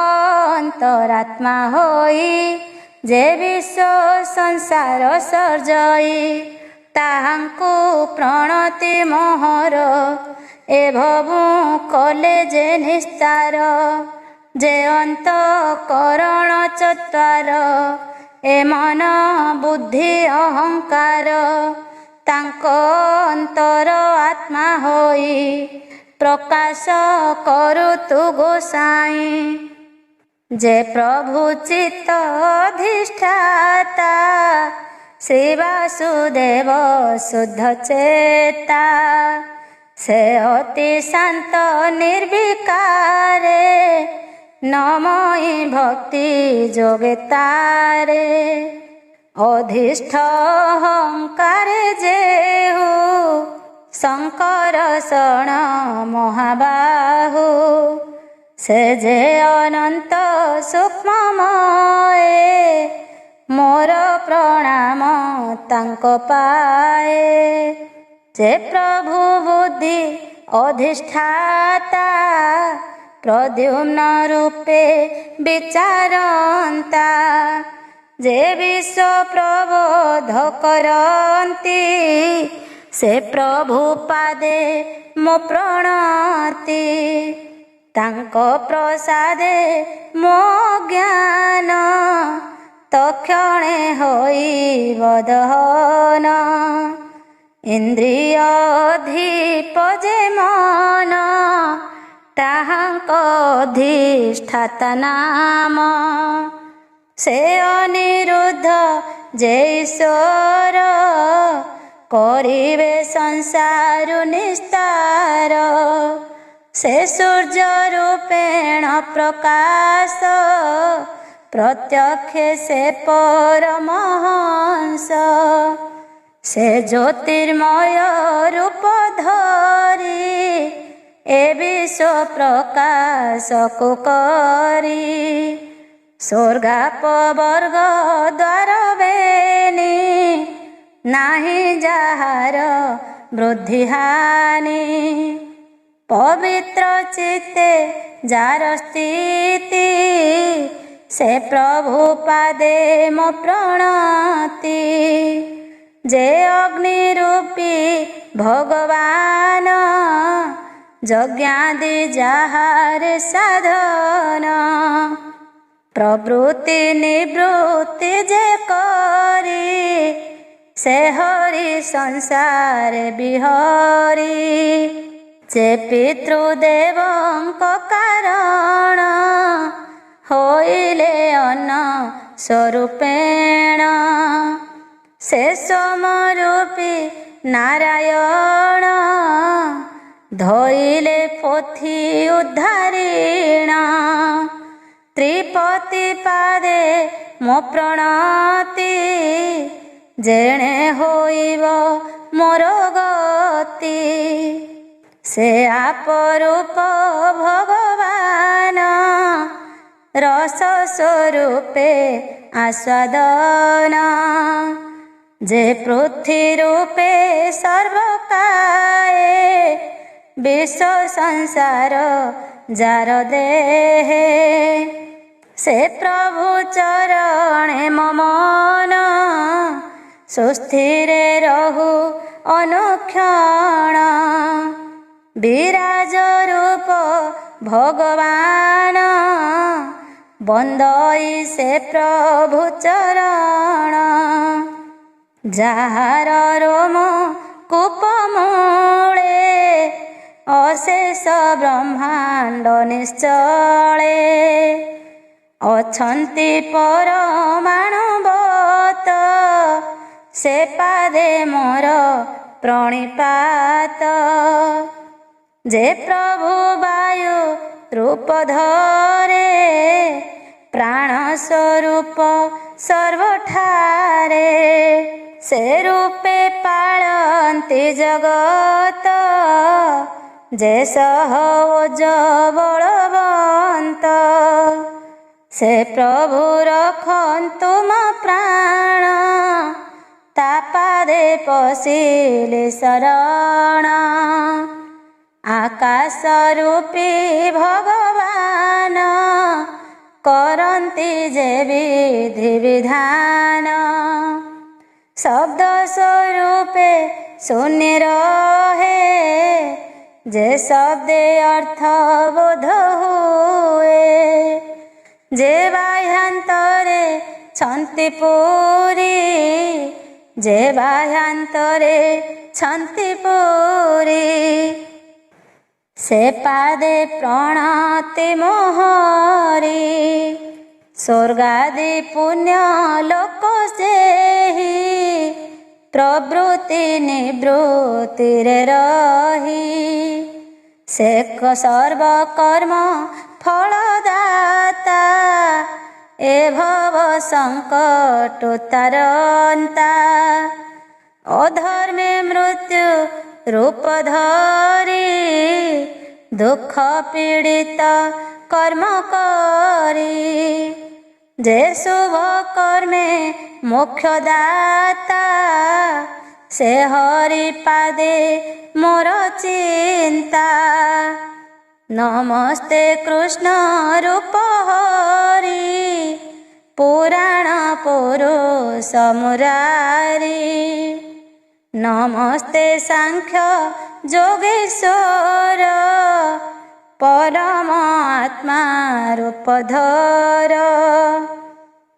ଅନ୍ତରାତ୍ମା ହୋଇ, ଯେ ବିଶ୍ୱ ସଂସାର ସର୍ଜଇ। ତାହାଙ୍କୁ ପ୍ରଣତି ମୋହର, ଏ ଭବୁ କଲେ ଯେ ନିସ୍ତାର। ଯେ ଅନ୍ତଃକରଣ ଚତ୍ୱାର, ଏ ମନ ବୁଦ୍ଧି ଅହଙ୍କାର। ତାଙ୍କ ଅନ୍ତର ଆତ୍ମା ହୋଇ, ପ୍ରକାଶ କରୁତୁ ଗୋସାଇଁ। ଯେ ପ୍ରଭୁ ଚିତ୍ତ ଅଧିଷ୍ଠାତା, ଶ୍ରୀ ବାସୁଦେବ ଶୁଦ୍ଧ ଚେତା। ସେ ଅତି ଶାନ୍ତ ନିର୍ବିକାରେ, ନମଇ ଭକ୍ତି ଯୋଗେ ତାରେ। ଅଧିଷ୍ଠ ଅହଙ୍କାରେ ଯେହୁ, ଶଙ୍କର ଶରଣ ମହାବାହୁ। ସେ ଯେ ଅନନ୍ତ ସୂକ୍ଷ୍ମମୟ, ମୋର ପ୍ରଣାମ ତାଙ୍କ ପାଏ। ଯେ ପ୍ରଭୁ ବୁଦ୍ଧି ଅଧିଷ୍ଠାତା, ପ୍ରଦ୍ୟୁମ୍ନ ରୂପେ ବିଚାରନ୍ତା। ଯେ ବିଶ୍ୱ ପ୍ରବୋଧ କରନ୍ତି, ସେ ପ୍ରଭୁ ପାଦେ ମୋ ପ୍ରଣତି। ତାଙ୍କ ପ୍ରସାଦେ ମୋ ଜ୍ଞାନ, ତକ୍ଷଣେ ହୋଇବ ଦହନ। ଇନ୍ଦ୍ରିୟ ଅଧୀପ ଯେ ମନ, ତାହାଙ୍କ ଅଧିଷ୍ଠାତା ନାମ। ସେ ଅନିରୁଦ୍ଧ ଯେ ଈଶ୍ୱର, କରିବେ ସଂସାରୁ ନିସ୍ତାର। ସେ ସୂର୍ଯ୍ୟ ରୂପେଣ ପ୍ରକାଶ, ପ୍ରତ୍ୟକ୍ଷେ ସେ ପରମହଂସ। ସେ ଜ୍ୟୋତିର୍ମୟ ରୂପ ଧରି, ଏ ବିଶ୍ୱ ପ୍ରକାଶକୁ କରି। ସ୍ୱର୍ଗାପବର୍ଗ ଦ୍ୱାର ବେନି, ନାହିଁ ଯାହାର ବୃଦ୍ଧି ହାନି। ପବିତ୍ର ଚିତ୍ତେ ଯାର ସ୍ଥିତି, ସେ ପ୍ରଭୁ ପାଦେ ମୋ ପ୍ରଣତି। ଯେ ଅଗ୍ନି ରୂପୀ ଭଗବାନ, ଯଜ୍ଞାଦି ଯାହାର ସାଧନ। ପ୍ରବୃତ୍ତି ନିବୃତ୍ତି ଯେ କରି, ସେ ହରି ସଂସାରେ ବିହରି। ଯେ ପିତୃଦେବଙ୍କ କାରଣ, ହୋଇଲେ ଅନ୍ନ ସ୍ୱରୂପେଣ। ସେ ସୋମରୂପୀ ନାରାୟଣ, ଧଇଲେ ପୋଥି ଉଦ୍ଧାରିଣ। ତ୍ରିପତି ପାଦେ ମୋ ପ୍ରଣତି, ଯେଣେ ହୋଇବ ମୋର ଗତି। ସେ ଆପରୂପ ଭଗବାନ, ରସ ସ୍ୱରୂପେ ଆସ୍ୱାଦନ। ଯେ ପୃଥ୍ୱୀ ରୂପେ ସର୍ବକାଏ, ବିଶ୍ୱ ସଂସାର ଯାର ଦେହେ। ସେ ପ୍ରଭୁ ଚରଣେ ମୋ ମନ, ସୁସ୍ଥିରେ ରହୁ ଅନୁକ୍ଷଣ। ବିରାଜ ରୂପ ଭଗବାନ, ବନ୍ଦଇ ସେ ପ୍ରଭୁ ଚରଣ। ଯାହାର ରୋମ କୂପ ମୂଳେ, ଅଶେଷ ବ୍ରହ୍ମାଣ୍ଡ ନିଶ୍ଚଳେ। ଅଛନ୍ତି ପରମାନବତ ସେ ପାଦେ ମୋର ପ୍ରଣିପାତ। ଯେ ପ୍ରଭୁ ବାୟୁ ରୂପ ଧରେ ପ୍ରାଣ ସ୍ୱରୂପ ସର୍ବଠାରେ ସେ ରୂପେ ପାଳନ୍ତି ଜଗତ ଯେ ସହଜ ବଳବନ୍ତ। ସେ ପ୍ରଭୁ ରଖନ୍ତୁ ମୋ ପ୍ରାଣ ତା ପାଦେ ପଶିଲେ ଶରଣ। ଆକାଶ ରୂପୀ ଭଗବାନ କରନ୍ତି ଯେ ବିଧି ବିଧାନ। ଶବ୍ଦ ସ୍ୱରୂପେ ଶୂନ୍ୟ ରହେ ଯେ ଶବ୍ଦେ ଅର୍ଥ ବୋଧ ହୁଏ। ଯେ ବାହ୍ୟାନ୍ତରେ ଛନ୍ତି ପୁରୀ ଯେ ବାହ୍ୟାନ୍ତରେ ଛନ୍ତି ପୁରୀ ସେ ପାଦେ ପ୍ରଣତି ମୋହରି। ସ୍ୱର୍ଗାଦି ପୁଣ୍ୟ ଲୋକ ସେହି ପ୍ରବୃତ୍ତି ନିବୃତ୍ତିରେ ରହି। ସେ ସର୍ବକର୍ମ ଫଳଦାତା ଏ ଭବ ସଙ୍କଟ ତାରନ୍ତା। ଅଧର୍ମେ ମୃତ୍ୟୁ ରୂପ ଧରି ଦୁଃଖ ପୀଡ଼ିତ କର୍ମ କରି। ଯେ ଶୁଭ କର୍ମେ ମୋକ୍ଷ ଦାତା ସେ ହରି ପାଦେ ମୋର ଚିନ୍ତା। ନମସ୍ତେ କୃଷ୍ଣ ରୂପ ହରି ପୁରାଣ ପୁରୁଷ ମୁରାରି। ନମସ୍ତେ ସାଂଖ୍ୟ ଯୋଗେଶ୍ୱର ପରମ ଆତ୍ମା ରୂପ ଧର।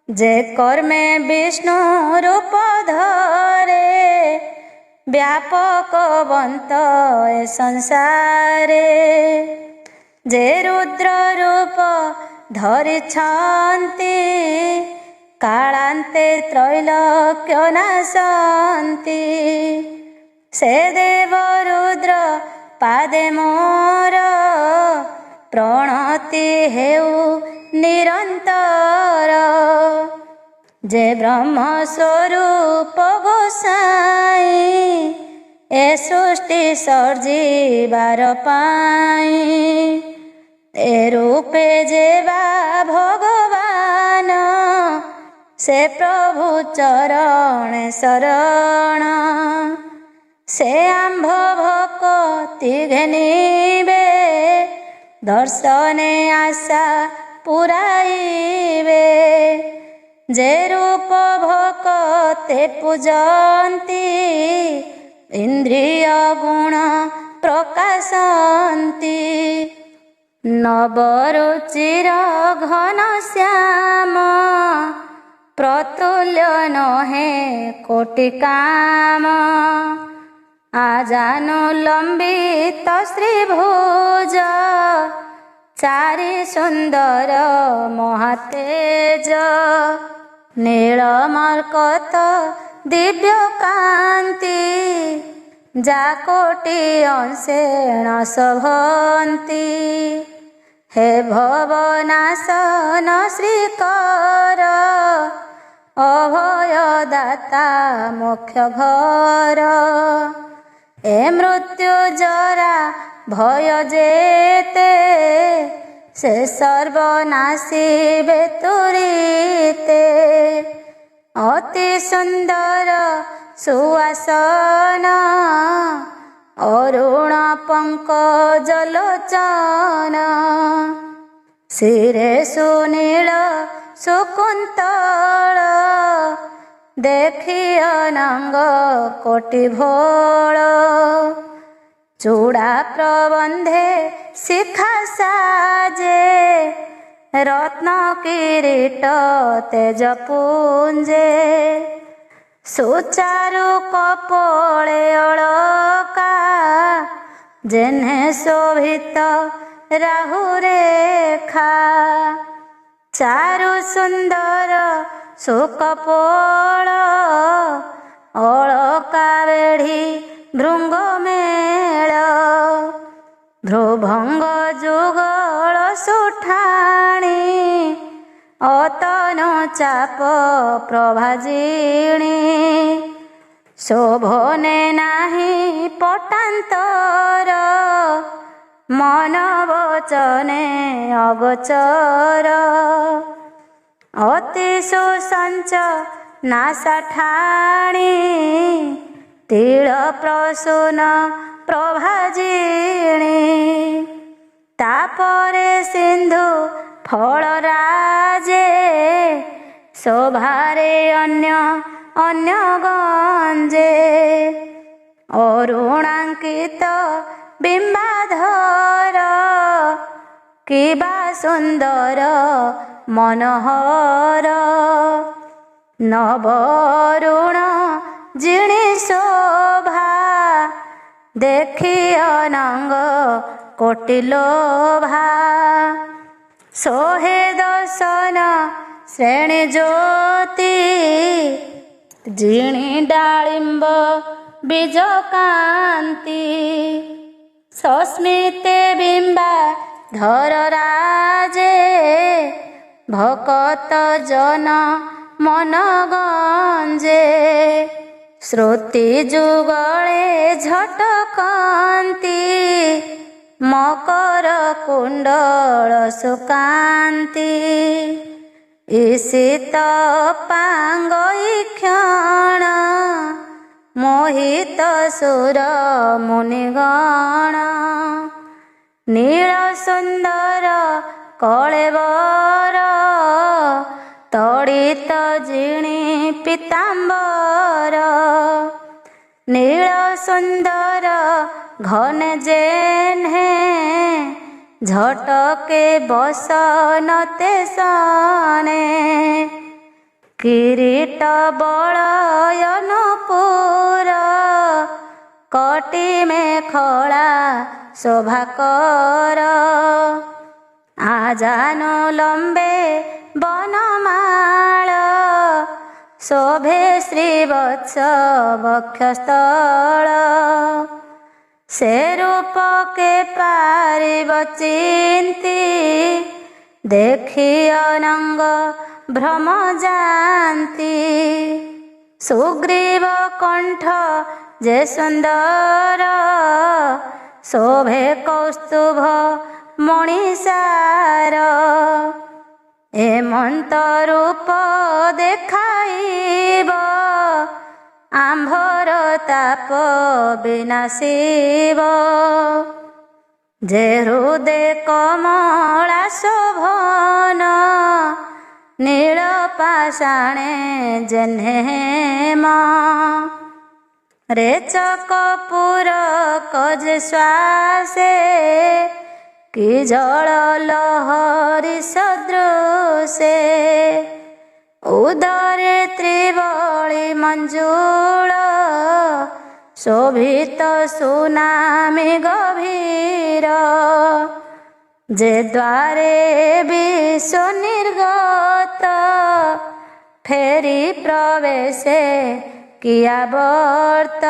ଯେ କର୍ମେ ବିଷ୍ଣୁ ରୂପ ଧରେ ବ୍ୟାପକ ବନ୍ତ ଏ ସଂସାରେ। ଯେ ରୁଦ୍ର ରୂପ ଧରିଛନ୍ତି କାଳାନ୍ତେ ତ୍ରୈଲୋକ୍ୟ ନାଶନ୍ତି। ସେ ଦେବ ରୁଦ୍ର ପାଦେ ମୋର ପ୍ରଣତି ହେଉ ନିରନ୍ତର। ଯେ ବ୍ରହ୍ମ ସ୍ୱରୂପ ଗୋସାଇଁ ଏ ସୃଷ୍ଟି ସର୍ଜିବାର ପାଇଁ। ଏ ରୂପେ ଯେ ବା ଭଗବାନ ସେ ପ୍ରଭୁ ଚରଣେ ଶରଣ। ସେ ଆମ୍ଭ ଭକତି ଘେନିବେ ଦର୍ଶନେ ଆଶା ପୁରାଇବେ। ଯେ ରୂପ ଭକତେ ପୂଜନ୍ତି ଇନ୍ଦ୍ରିୟ ଗୁଣ ପ୍ରକାଶନ୍ତି। ନବରୁଚିର ଘନ ଶ୍ୟାମ ପ୍ରତୁଲ୍ୟ ନହେ କୋଟି କାମ। ଆଜାନୁଲମ୍ବିତ ଶ୍ରୀଭୁଜ ଚାରି ସୁନ୍ଦର ମହାତେଜ। ନୀଳମର୍କତ ଦିବ୍ୟ କାନ୍ତି ଯା କୋଟି ଅଂଶେଣ ଶୋଭନ୍ତି। ହେ ଭବନାଶନ ଶ୍ରୀକର ଅଭୟ ଦାତା ମୋକ୍ଷ ଘର। ଏ ମୃତ୍ୟୁ ଜରା ଭୟ ଯେତେ ସେ ସର୍ବନାଶିବେ ତୁରିତେ। ଅତି ସୁନ୍ଦର ସୁଆସନ ଅରୁଣ ପଙ୍କଜ ଲୋଚନ। ଶିରେ ସୁନୀଳ ସୁକୁନ୍ତଳ ଦେଖି ଅନଙ୍ଗ କୋଟି ଭୋଳ। ଚୂଡ଼ା ପ୍ରବନ୍ଧେ ଶିଖା ସାଜେ ରତ୍ନ କିରୀଟ ତେଜ ପୁଞ୍ଜେ। ସୁଚାରୁ କପୋଳେ ଅଳକା ଯେହ୍ନେ ଶୋଭିତ ରାହୁ ରେଖା। ଚାରୁ ସୁନ୍ଦର ସୁକପୋଳ ଅଳକା ବେଢ଼ି ଭୃଙ୍ଗ ମେଳ ଭ୍ରୁଭଙ୍ଗ ଯୁଗଳ ସୁଠାଣି ଅତନୁ ଚାପ ପ୍ରଭାଜିଣୀ ଶୋଭନେ ନାହିଁ ପଟାନ୍ତର ମନ ବଚନେ ଅଗୋଚର ଅତି ସୁସଞ୍ଚ ନାସାଠାଣି ତିଳ ପ୍ରସୂନ ପ୍ରଭାଜିଣୀ ତାପରେ ସିନ୍ଧୁ ଫଳ ରାଜେ ଶୋଭାରେ ଅନ୍ୟ ଅନ୍ୟ ଗଞ୍ଜେ ଅରୁଣାଙ୍କିତ ବିମ୍ବାଧର କିବା ସୁନ୍ଦର ମନୋହର ନବରୁଣ ଜିଣି ଶୋଭା ଦେଖି ଅନଙ୍ଗ କୋଟି ଲୋଭା ଶୋହେ ଦର୍ଶନ ଶ୍ରେଣୀ ଜ୍ୟୋତି ଜିଣି ଡାଳିମ୍ବ ବୀଜ କାନ୍ତି ସସ୍ମିତେ ବିମ୍ବା ଧର ରାଜେ ଭକତ ଜନ ମନ ଗଞ୍ଜେ ଶ୍ରୁତି ଯୁଗଳେ ଝଟକନ୍ତି ମକର କୁଣ୍ଡଳ ସୁକାନ୍ତି ଈଶିତ ପାଙ୍ଗଇ କ୍ଷଣ ମୋହିତ ସୁର ମୁନିଗଣ ନୀଳ ସୁନ୍ଦର କଳେବର ତଡ଼ିତ ଜିଣି ପୀତାମ୍ବର ନୀଳ ସୁନ୍ଦର ଘନେ ଜେହ୍ନେ ଝଟକେ ବସନତେ ସନେ କିରୀଟ ବଳୟନ ପୁର କଟି ମେଖଳା ଶୋଭାକର ଆଜାନୁ ଲମ୍ବେ ବନମାଳ ଶୋଭେ ଶ୍ରୀବତ୍ସ ବକ୍ଷସ୍ଥଳ ସେ ରୂପ କେ ପାରିବ ଚିନ୍ତି ଦେଖି ଅନଙ୍ଗ ଭ୍ରମ ଯାନ୍ତି ସୁଗ୍ରୀବ କଣ୍ଠ ଯେ ସୁନ୍ଦର ଶୋଭେ କୌସ୍ତୁଭ ମଣିଷାର ଏମନ୍ତ ରୂପ ଦେଖାଇବ ଆମ୍ଭର ତାପ ବିନାଶିବ ଯେ ହୃଦେ କମଳା ଶୋଭନ ନୀଳ ପାଷାଣେ ଜହ୍ନେମ ରେଚକ ପୁରକ ଯେ ଶ୍ୱାସେ କି ଜଳ ଲହରୀ ସଦୃଶେ ଉଦରେ ତ୍ରିବଳି ମଞ୍ଜୁଳ ଶୋଭିତ ସୁନାମି ଗଭୀର ଯେ ଦ୍ୱାରେ ବିଶ୍ୱ ନିର୍ଗତ ଫେରି ପ୍ରବେଶେ କିଆବର୍ତ୍ତ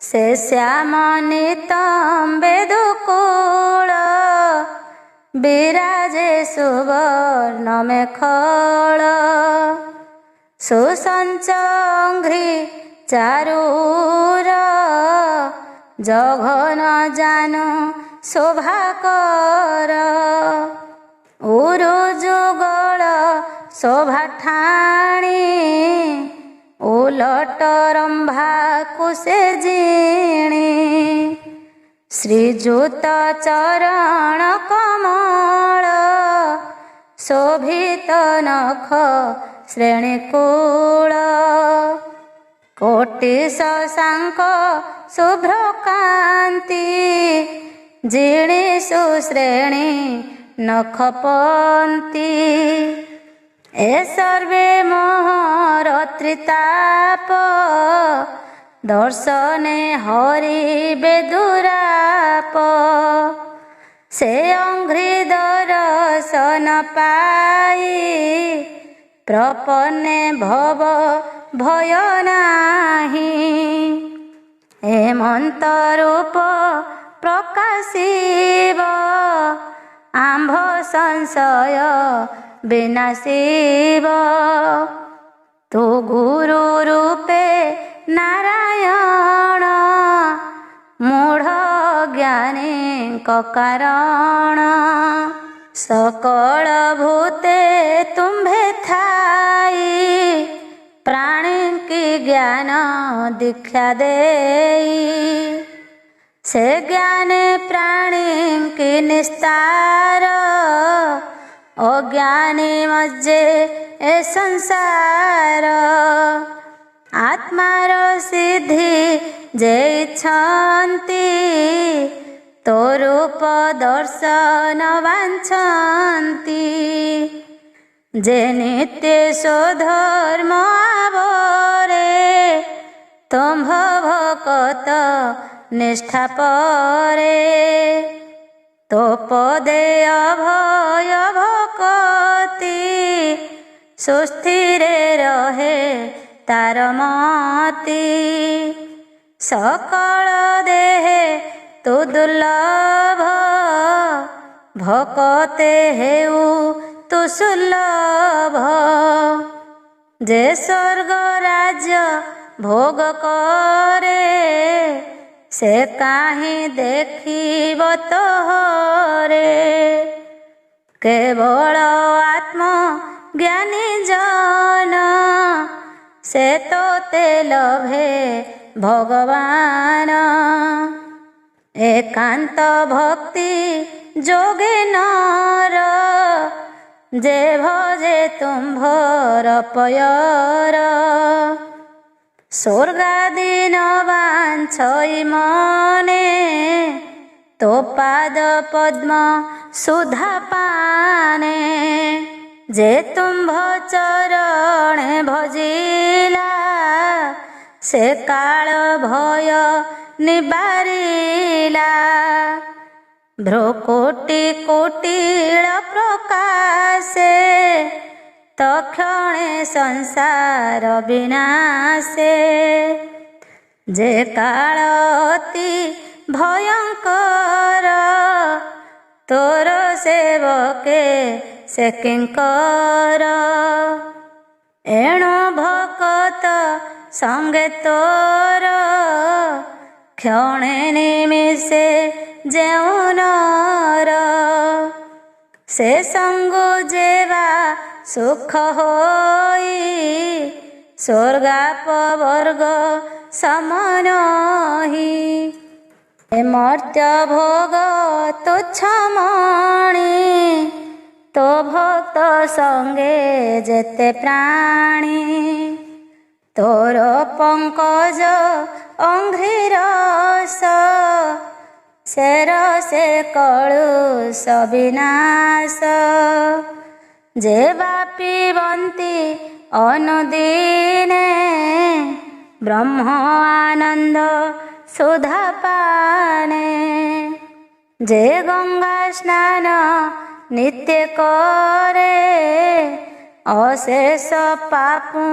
ସେ ଶ୍ୟାମ ନିତମ୍ବେ ଦୁକୂଳ ବିରାଜେ ସୁବର୍ଣ୍ଣ ମେଖଳ ସୁସଞ୍ଚ ଅଙ୍ଘ୍ରି ଚାରୁର ଜଘନ ଜାନୁ ଶୋଭାକର ଉରୁ ଯୁଗଳ ଶୋଭା ଠାଣି ଉଲଟ ରମ୍ଭାକୁ ସେ ଜିଣି ଶ୍ରୀଯୁତ ଚରଣ କମଳ ଶୋଭିତ ନଖ ଶ୍ରେଣୀକୂଳ କୋଟି ଶଶାଙ୍କ ଶୁଭ୍ର କାନ୍ତି ଜିଣି ସୁଶ୍ରେଣୀ ନଖପନ୍ତି ଏ ସର୍ବେ ମୋହର ତ୍ରିତାପ ଦର୍ଶନେ ହରିବେ ଦୁରାପ ସେ ଅଙ୍ଘ୍ରି ଦର୍ଶନ ପାଇ ପ୍ରପନ୍ନେ ଭବ ଭୟ ନାହିଁ। ହେମନ୍ତ ରୂପ ପ୍ରକାଶିବ ଆମ୍ଭ ସଂଶୟ ବିନାଶିବ। ତୁ ଗୁରୁ ରୂପେ ନାରାୟଣ ମୂଢ଼ ଜ୍ଞାନୀଙ୍କ କାରଣ। ସକଳ ଭୂତେ ତୁମ୍ଭେ ଥାଇ ପ୍ରାଣୀ କି ଜ୍ଞାନ ଦୀକ୍ଷା ଦେଇ। ସେ ଜ୍ଞାନେ ପ୍ରାଣୀ କି ନିସ୍ତାର ଅଜ୍ଞାନୀ ମଜ୍ଜେ ଏ ସଂସାର। ଆତ୍ମାର ସିଦ୍ଧି ଯେ ଇଚ୍ଛନ୍ତି ତୋ ରୂପ ଦର୍ଶନ ବାଞ୍ଛନ୍ତି। ଯେ ନିତ୍ୟ ସ୍ୱଧର୍ମ ଆବରେ ତୁମ୍ଭ ଭକତ ନିଷ୍ଠା ପରେ। ତୋ ପଦେ ଅଭୟ ଭକତି ସୁସ୍ଥିରେ ରହେ ତାର ମତି। ସକଳ ଦେହେ ତୁ ଦୁର୍ଲଭ ଭକତେ ହେଉ ତୁ ସୁଲଭ। ଯେ ସ୍ୱର୍ଗ ରାଜ୍ୟ ଭୋଗ କରେ ସେ କାହିଁ ଦେଖିବ ତୋହରେ। କେବଳ ଆତ୍ମ ଜ୍ଞାନୀ ଜନ ସେ ତୋତେ ଲଭେ ଭଗବାନ। ଏକାନ୍ତ ଭକ୍ତି ଯୋଗେ ନର ଯେ ଭଜେ ତୁମ୍ଭର ପୟର। ସ୍ୱର୍ଗାଦି ନ ବାଞ୍ଛଇ ମନେ ତୋ ପାଦ ପଦ୍ମ ସୁଧା ପାନେ। ଯେ ତୁମ୍ଭ ଚରଣେ ଭଜିଲା ସେ କାଳ ଭୟ ନିବାରିଲା। ଭ୍ରୁକୁଟି କୁଟିଳ ପ୍ରକାଶେ ତକ୍ଷଣେ ସଂସାର ବିନାଶେ। ଯେ କାଳ ଅତି ଭୟଙ୍କର ତୋର ସେବକେ ସେ କିଙ୍କର। ଏଣୁ ଭକତ ସଙ୍ଗେ ତୋର କ୍ଷଣେ ନିମିଷେ ଯେଉଁ ନର। ସେ ସଙ୍ଗୁ ଯେବା ସୁଖ ହୋଇ ସ୍ୱର୍ଗାପବର୍ଗ ସମନହି। ଏ ମର୍ତ୍ତ୍ୟ ଭୋଗ ତୁଚ୍ଛ ମଣି ତୋ ଭକ୍ତ ସଙ୍ଗେ ଯେତେ ପ୍ରାଣୀ। ତୋର ପଙ୍କଜ ଅଙ୍ଘ୍ରି ରସ ସେ ରସେ କଳୁଷ ବିନାଶ। ଯେ ବାପିବନ୍ତି ଅନୁଦିନେ ବ୍ରହ୍ମ ଆନନ୍ଦ ସୁଧା ପାନେ। ଯେ ଗଙ୍ଗା ସ୍ନାନ ନିତ୍ୟ କରେ ଅଶେଷ ପାପୁ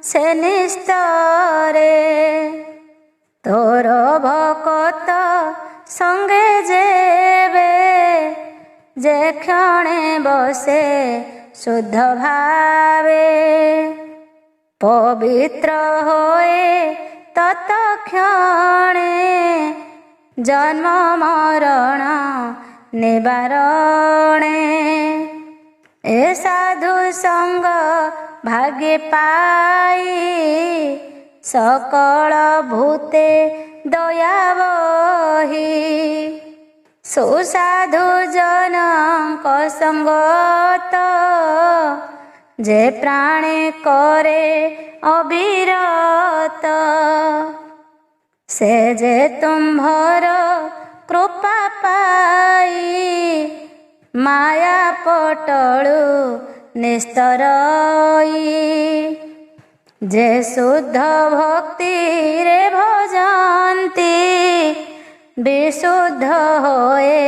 ସେ ନିସ୍ତରେ। ତୋର ଭକତ ସଙ୍ଗେ ଯେବେ ଯେ କ୍ଷଣେ ବସେ ଶୁଦ୍ଧ ଭାବେ। ପବିତ୍ର ହୋଏ ତତ୍କ୍ଷଣେ ଜନ୍ମ ମରଣ ନିବାରଣେ। ଏ ସାଧୁ ସଙ୍ଗ ଭାଗ୍ୟ ପାଇ ସକଳ ଭୂତେ ଦୟା ବହି। ସୁସାଧୁ ଜନଙ୍କ ସଙ୍ଗତ ଯେ ପ୍ରାଣେ କରେ ଅବିରତ। ସେ ଯେ ତୁମ୍ଭର କୃପା ପାଇ ମାୟା ପଟଳୁ ନିସ୍ତରଇ। ଯେ ଶୁଦ୍ଧ ଭକ୍ତିରେ ଭଜନ୍ତି ବିଶୁଦ୍ଧ ହୋଏ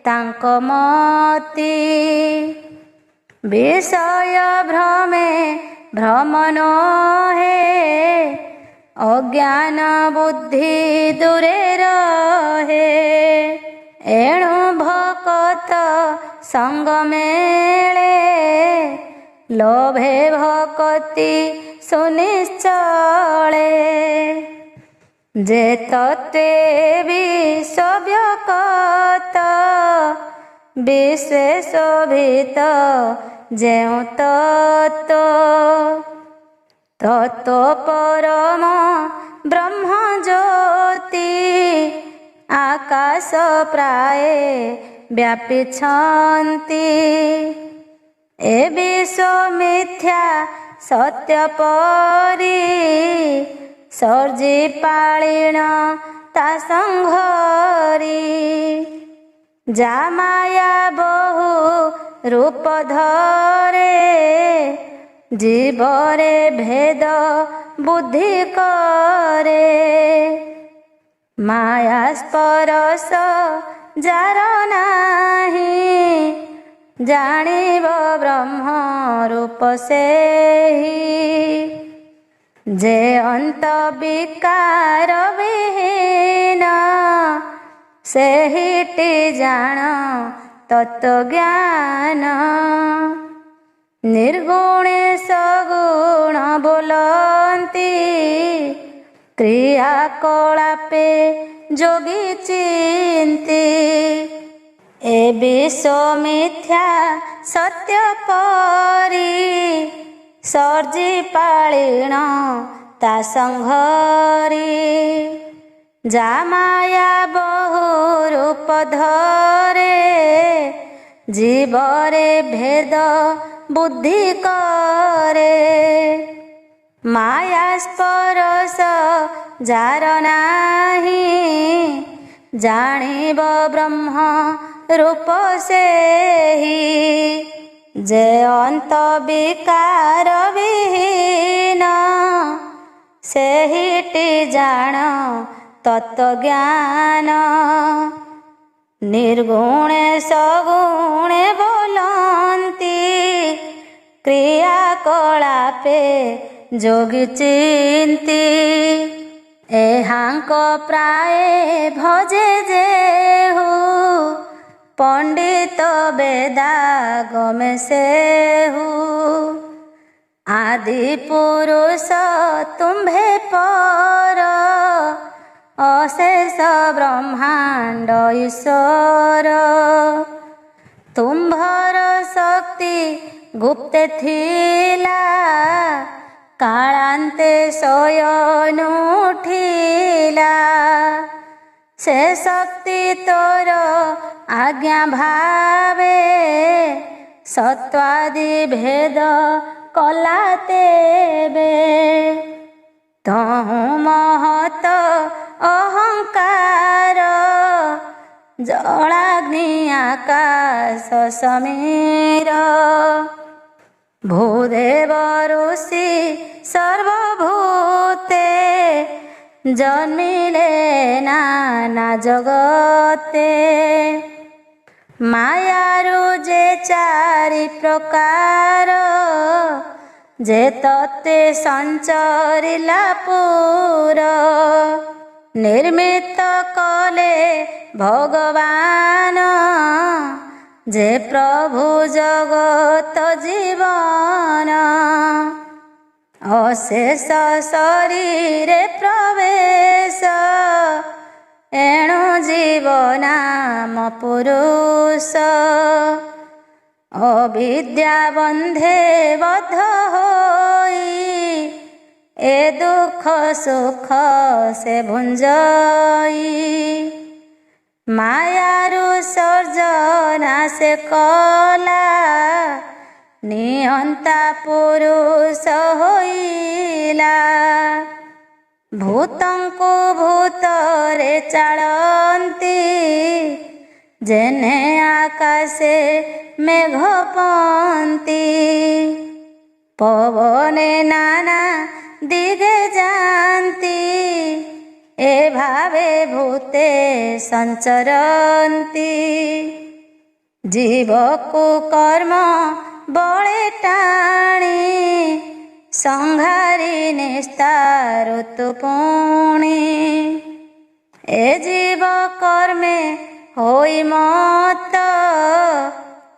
ତାଙ୍କ ମତି। ବିଷୟ ଭ୍ରମେ ଭ୍ରମ ନୋହେ, ଅଜ୍ଞାନ ବୁଦ୍ଧି ଦୂରେ ରହେ। ଏଣୁ ଭକତ ସଙ୍ଗ ମେଳେ, ଲୋଭେ ଭକତି ସୁନିଶ୍ଚଳେ। ଯେ ତତ୍ତ୍ୱେ ବିଶ୍ୱବ୍ୟକତ, ବିଶ୍ଵେ ଶୋଭିତ ଯେଉଁ ତତ୍ତ୍ୱ। ତତ୍ତ୍ୱ ପରମ ବ୍ରହ୍ମ ଜ୍ୟୋତି, ଆକାଶ ପ୍ରାୟ ବ୍ୟାପିଛନ୍ତି। ଏ ବିଶ୍ୱ ମିଥ୍ୟା ସତ୍ୟ ପରି, ସର୍ଜି ପାଳିଣ ତା ସଂଘରି। ଯା ମାୟା ବହୁ ରୂପ ଧରେ, ଜୀବରେ ଭେଦ ବୁଦ୍ଧି କରେ। ମାୟା ସ୍ପରଶ ଯାର ନାହିଁ, ଜାଣିବ ବ୍ରହ୍ମ ରୂପ ସେହି। ଯେ ଅନ୍ତ ବିକାର ବିହୀନ, ସେହିଟି ଜାଣ ତତ୍ତ୍ୱଜ୍ଞାନ। ନିର୍ଗୁଣେ ସଗୁଣ ବୋଲନ୍ତି, କ୍ରିୟା କଳାପେ ଯୋଗୀ ଚିନ୍ତି। ଏ ବିଶ୍ୱ ମିଥ୍ୟା ସତ୍ୟ ପରି, ସର୍ଜି ପାଳିଣ ତା ସଂଘରି। ଯା ମାୟା ବହୁ ରୂପ ଧରେ, ଜୀବରେ ଭେଦ ବୁଦ୍ଧି କରେ। ମାୟା ସ୍ପରଶ ଯାର ନାହିଁ, ଜାଣିବ ବ୍ରହ୍ମ ରୂପ ସେହି। ଯେ ଅନ୍ତ ବିକାର ବିହୀନ, ସେହିଟି ଜାଣ ତତ୍ତ୍ୱଜ୍ଞାନ। ନିର୍ଗୁଣେ ସଗୁଣେ ବୋଲନ୍ତି, କ୍ରିୟା କଳାପେ ଯୋଗୀ ଚିନ୍ତି। ଏହାଙ୍କ ପ୍ରାୟ ଭଜେ ଯେହୁ, ପଣ୍ଡିତ ବେଦାଗମେ ସେହୁ। ଆଦି ପୁରୁଷ ତୁମ୍ଭେ ପର, ଅଶେଷ ବ୍ରହ୍ମାଣ୍ଡ ଈଶ୍ୱର। ତୁମ୍ଭର ଶକ୍ତି ଗୁପ୍ତେ ଥିଲା, କାଳାନ୍ତେ ସ୍ୱୟଂ ଉଠିଲା। ସେ ଶକ୍ତି ତୋର ଆଜ୍ଞା ଭାବେ, ସତ୍ୱାଦି ଭେଦ କଲା ତେବେ। ତହୁଁ ମହତ ଅହଙ୍କାର, ଜଳାଗ୍ନି ଆକାଶ ସମୀର। ଭୂଦେବ ଋଷି ସର୍ବଭୂତେ, ଜନ୍ମିଲେ ନାନା ଜଗତେ। ମାୟାରୁ ଯେ ଚାରି ପ୍ରକାର, ଯେ ତତ୍ତ୍ୱେ ସଞ୍ଚରିଲା ପୁର। ନିର୍ମିତ କଲେ ଭଗବାନ, ଯେ ପ୍ରଭୁ ଜଗତ ଜୀବନ। ଅଶେଷ ଶରୀରେ ପ୍ରବେଶ, ଏଣୁ ଜୀବ ନାମ ପୁରୁଷ। ଅବିଦ୍ୟା ବନ୍ଧେ ବଦ୍ଧ ହୋଇ, ଏ ଦୁଃଖ ସୁଖ ସେ ଭୁଞ୍ଜଇ। ମାୟାରୁ ସର୍ଜନା ସେ କଲା, ନିୟନ୍ତା ପୁରୁଷ ହୋଇଲା। ଭୂତଙ୍କୁ ଭୂତରେ ଚାଳନ୍ତି, ଯେନେ ଆକାଶେ ମେଘ ପନ୍ତି। ପବନେ ନାନା ଦିଗେ ଯାନ୍ତି, ଏ ଭାବେ ଭୂତେ ସଞ୍ଚରନ୍ତି। जीवकु कर्म बळे टाणी संहारी निस्तार तु पुणी ए जीव कर्मे होई मत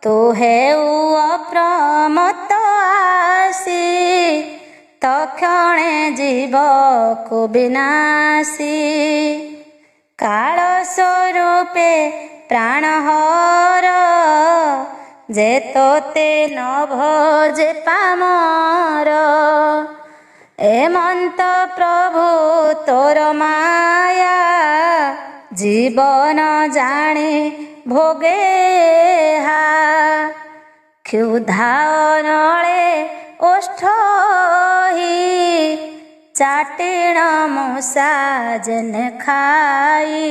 तू हेउ अप्रमत्त आसी तक्षणे जीवकु विनाशी काल स्वरूपे प्राणहर जे तोते न भजे पामर एमंत प्रभु तोर माया जीवन जाने भोगे हा क्षुधा नले ओष्ठ चाटिण मूषा जेन खाई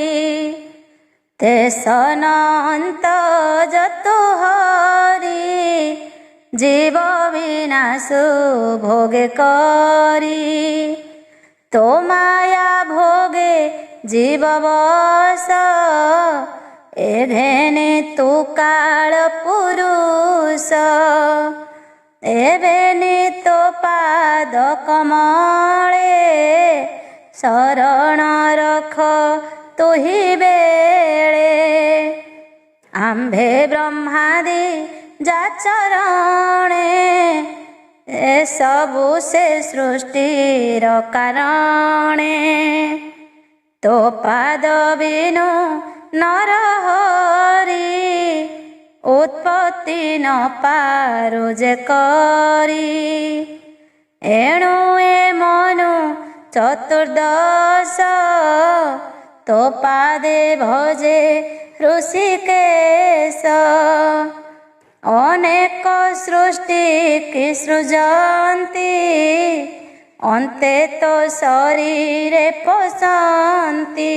ते सनंत जतु हरि जीव विनाशु भोगे करी तो माया भोगे जीव बस एभेने तू काल पुरुष एभेने तो पाद कमले शरण रख तू ही बेळे आंभे ब्रह्मादि जाचरणे ए सबु से सृष्टिर कारणे तो पाद बिनु नर हरि उत्पत्ति न पारु जे करी एणु ए मनु चतुर्दश तो पादे भजे ऋषिकेश अनेक सृष्टि की सृजन्ति अन्ते तो शरीरे पशन्ति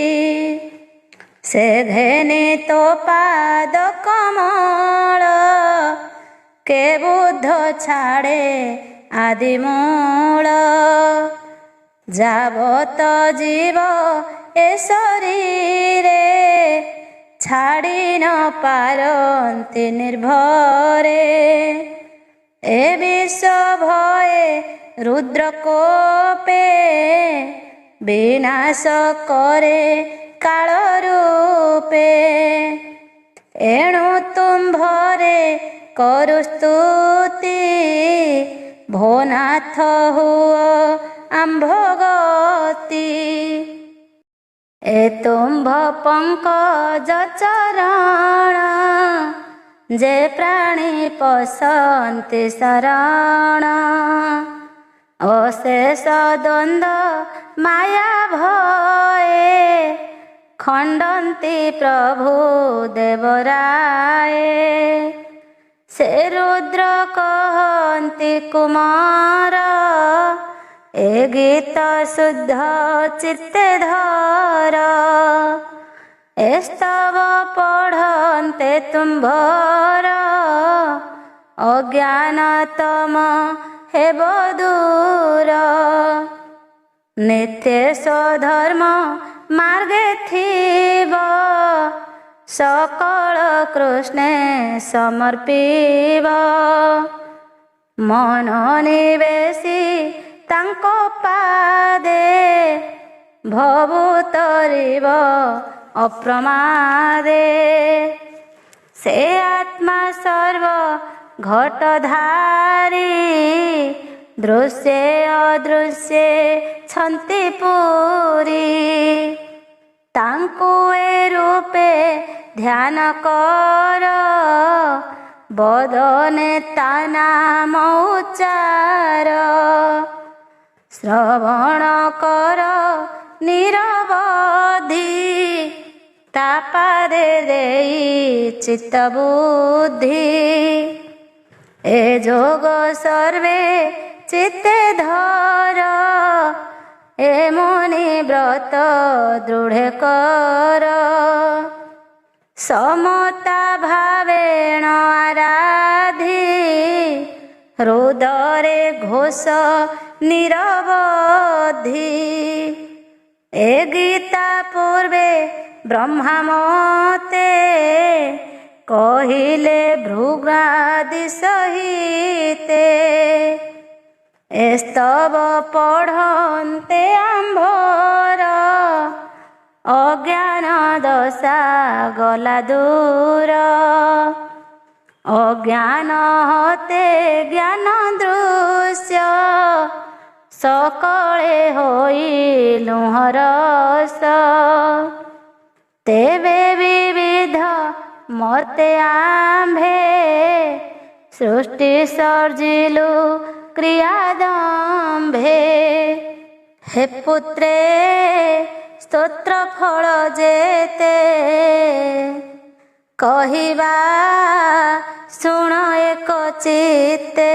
से घेने तो पाद कमल के बुद्ध छाड़े आदि मूल जावत जीव ए शरीरे छाड़ी न पारन्ति निर्भरे ए विश्व भये रुद्रकोपे विनाश करे काल रूपे एणु तुम्भरे करु स्तुति भोनाथ हुओ आम्भगति ए तुम्भ पंकज चरण जे प्राणी पसन्ति शरण अशेष द्वन्द्व माया भये खंडन्ति प्रभु देवराय से रुद्र कहन्ति कुमार ए गीत शुद्ध चित्ते धर ए स्तव पढ़न्ते तुम्भर अज्ञानतम हेब दूर नित्य स्वधर्म मार्गे थीब सकल कृष्णे समर्पिब मन निवेशी तांको पादे भवु तरिब अप्रमादे से आत्मा सर्व घटधारी दृश्ये अदृश्ये छन्ति पुरी तांको ए रूपे ध्यान कर बदने ता नाम उच्चार श्रवण कर निरवधि तापादे देई चित्त बुद्धि ए जोग सर्वे चित्ते धर ए मुनि व्रत दृढ़ कर समता भावेण आराधि हृदरे घोष निरवधि ए गीता पूर्वे ब्रह्मा मते କହିଲେ ଭୃଗାଦି ସହିତେ ଏସ୍ତବ ପଢ଼ନ୍ତେ ଆମ୍ଭର ଅଜ୍ଞାନ ଦଶା ଗଲା ଦୂର ଅଜ୍ଞାନ ହତେ ଜ୍ଞାନ ଦୃଶ୍ୟ ସକଳେ ହୋଇଲୁ ହରସ ତେବେ ବିବିଧ ମତେ ଆମ୍ଭେ ସୃଷ୍ଟି ସର୍ଜିଲୁ କ୍ରିୟାଦମ୍ଭେ ହେ ପୁତ୍ରେ ସ୍ତୋତ୍ର ଫଳ ଯେତେ କହିବା ଶୁଣ ଏକ ଚିତ୍ତେ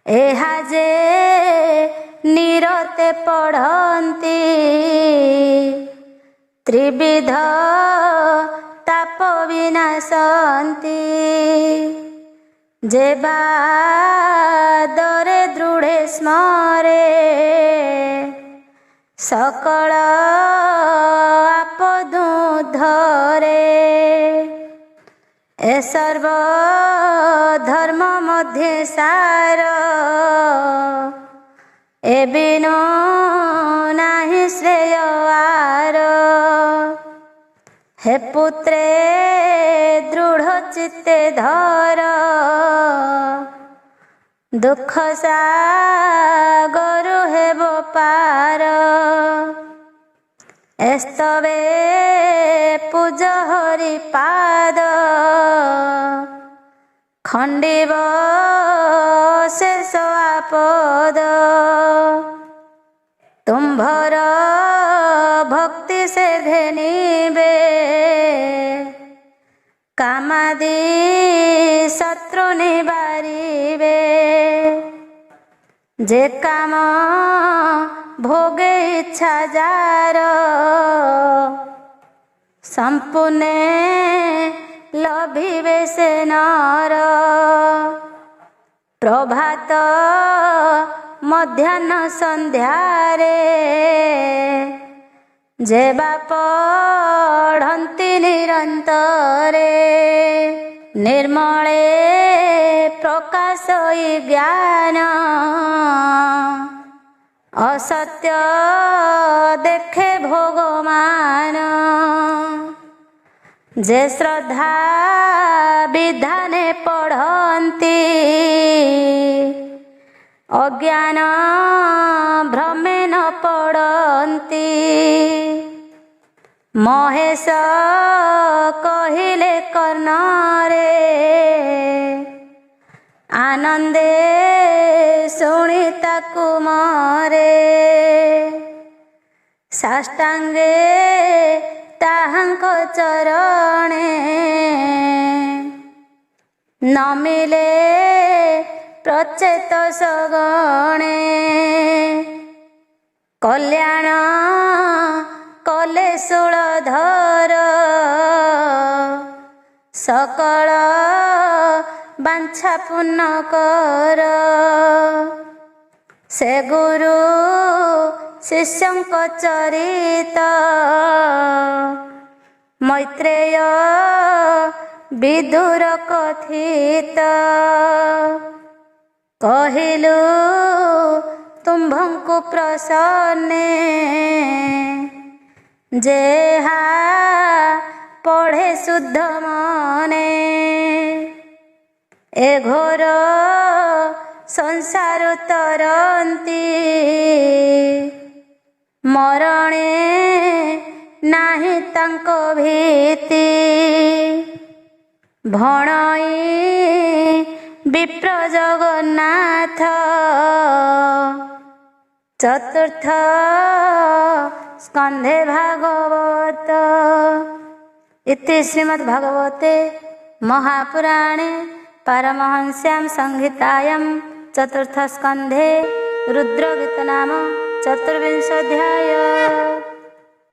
ଏହା ଯେ ନିରତେ ପଢ଼ନ୍ତି ତ୍ରିବିଧ ତାପ ବିନାଶନ୍ତି ଯେ ବାଦରେ ଦୃଢ଼େ ସ୍ମରେ ସକଳ ଆପଦୁ ଧରେ ଏ ସର୍ବ ଧର୍ମ ମଧ୍ୟ ସାର ଏ ବିନୁ ନାହିଁ ଶ୍ରେୟ ଆର ହେ ପୁତ୍ରେ ଦୃଢ଼ ଚିତ୍ତେ ଧର ଦୁଃଖ ସାଗରୁ ହେବ ପାର ଏସ୍ତବେ ପୂଜ ହରି ପାଦ ଖଣ୍ଡିବ ଶେଷ ଆପଦ ତୁମ୍ଭର ଭକ୍ତି ସେ ଘେନିବେ କାମାଦି ଶତ୍ରୁ ନିବାରିବେ ଯେ କାମ ଭୋଗେ ଇଚ୍ଛା ଯାର ସମ୍ପୂର୍ଣ୍ଣ ଲଭିବେ ସେ ନର ପ୍ରଭାତ ମଧ୍ୟାହ୍ନ ସନ୍ଧ୍ୟାରେ ଯେ ବା ପଢ଼ନ୍ତି ନିରନ୍ତରେ ନିର୍ମଳେ ପ୍ରକାଶ ଜ୍ଞାନ ଅସତ୍ୟ ଦେଖେ ଭଗବାନ ଯେ ଶ୍ରଦ୍ଧା ବିଧାନେ ପଢ଼ନ୍ତି ଅଜ୍ଞାନ ଭ୍ରମେ ନ ପଡ଼ନ୍ତି ମହେଶ କହିଲେ କର୍ଣ୍ଣରେ ଆନନ୍ଦେ ଶୁଣି ତାକୁ ମରେ ସାଷ୍ଟାଙ୍ଗେ ତାହାଙ୍କ ଚରଣେ ନମିଲେ ପ୍ରଚେତ ସଗଣେ କଲ୍ୟାଣ କଲେ ଶୂଳଧର ସକଳ ବାଞ୍ଛା ପୂର୍ଣ୍ଣ କର ସେ ଗୁରୁ ଶିଷ୍ୟଙ୍କ ଚରିତ ମୈତ୍ରେୟ ବିଦୁର କଥିତ କହିଲୁ ତୁମ୍ଭଙ୍କୁ ପ୍ରସନ୍ନେ ଯେହା ପଢ଼େ ଶୁଦ୍ଧ ମନେ ଏ ଘୋର ସଂସାର ତରନ୍ତି ମରଣେ ନାହିଁ ତାଙ୍କ ଭୀତି ଭଣଇ ବିପ୍ର ଜଗନ୍ନାଥ ଚତୁର୍ଥ ସ୍କନ୍ଧେ ଭାଗବତ इति श्रीमद्भागवते महापुराणे पारमहंस्यां संहितायां चतुर्थस्कन्धे रुद्रगीत नाम 24 अध्याय।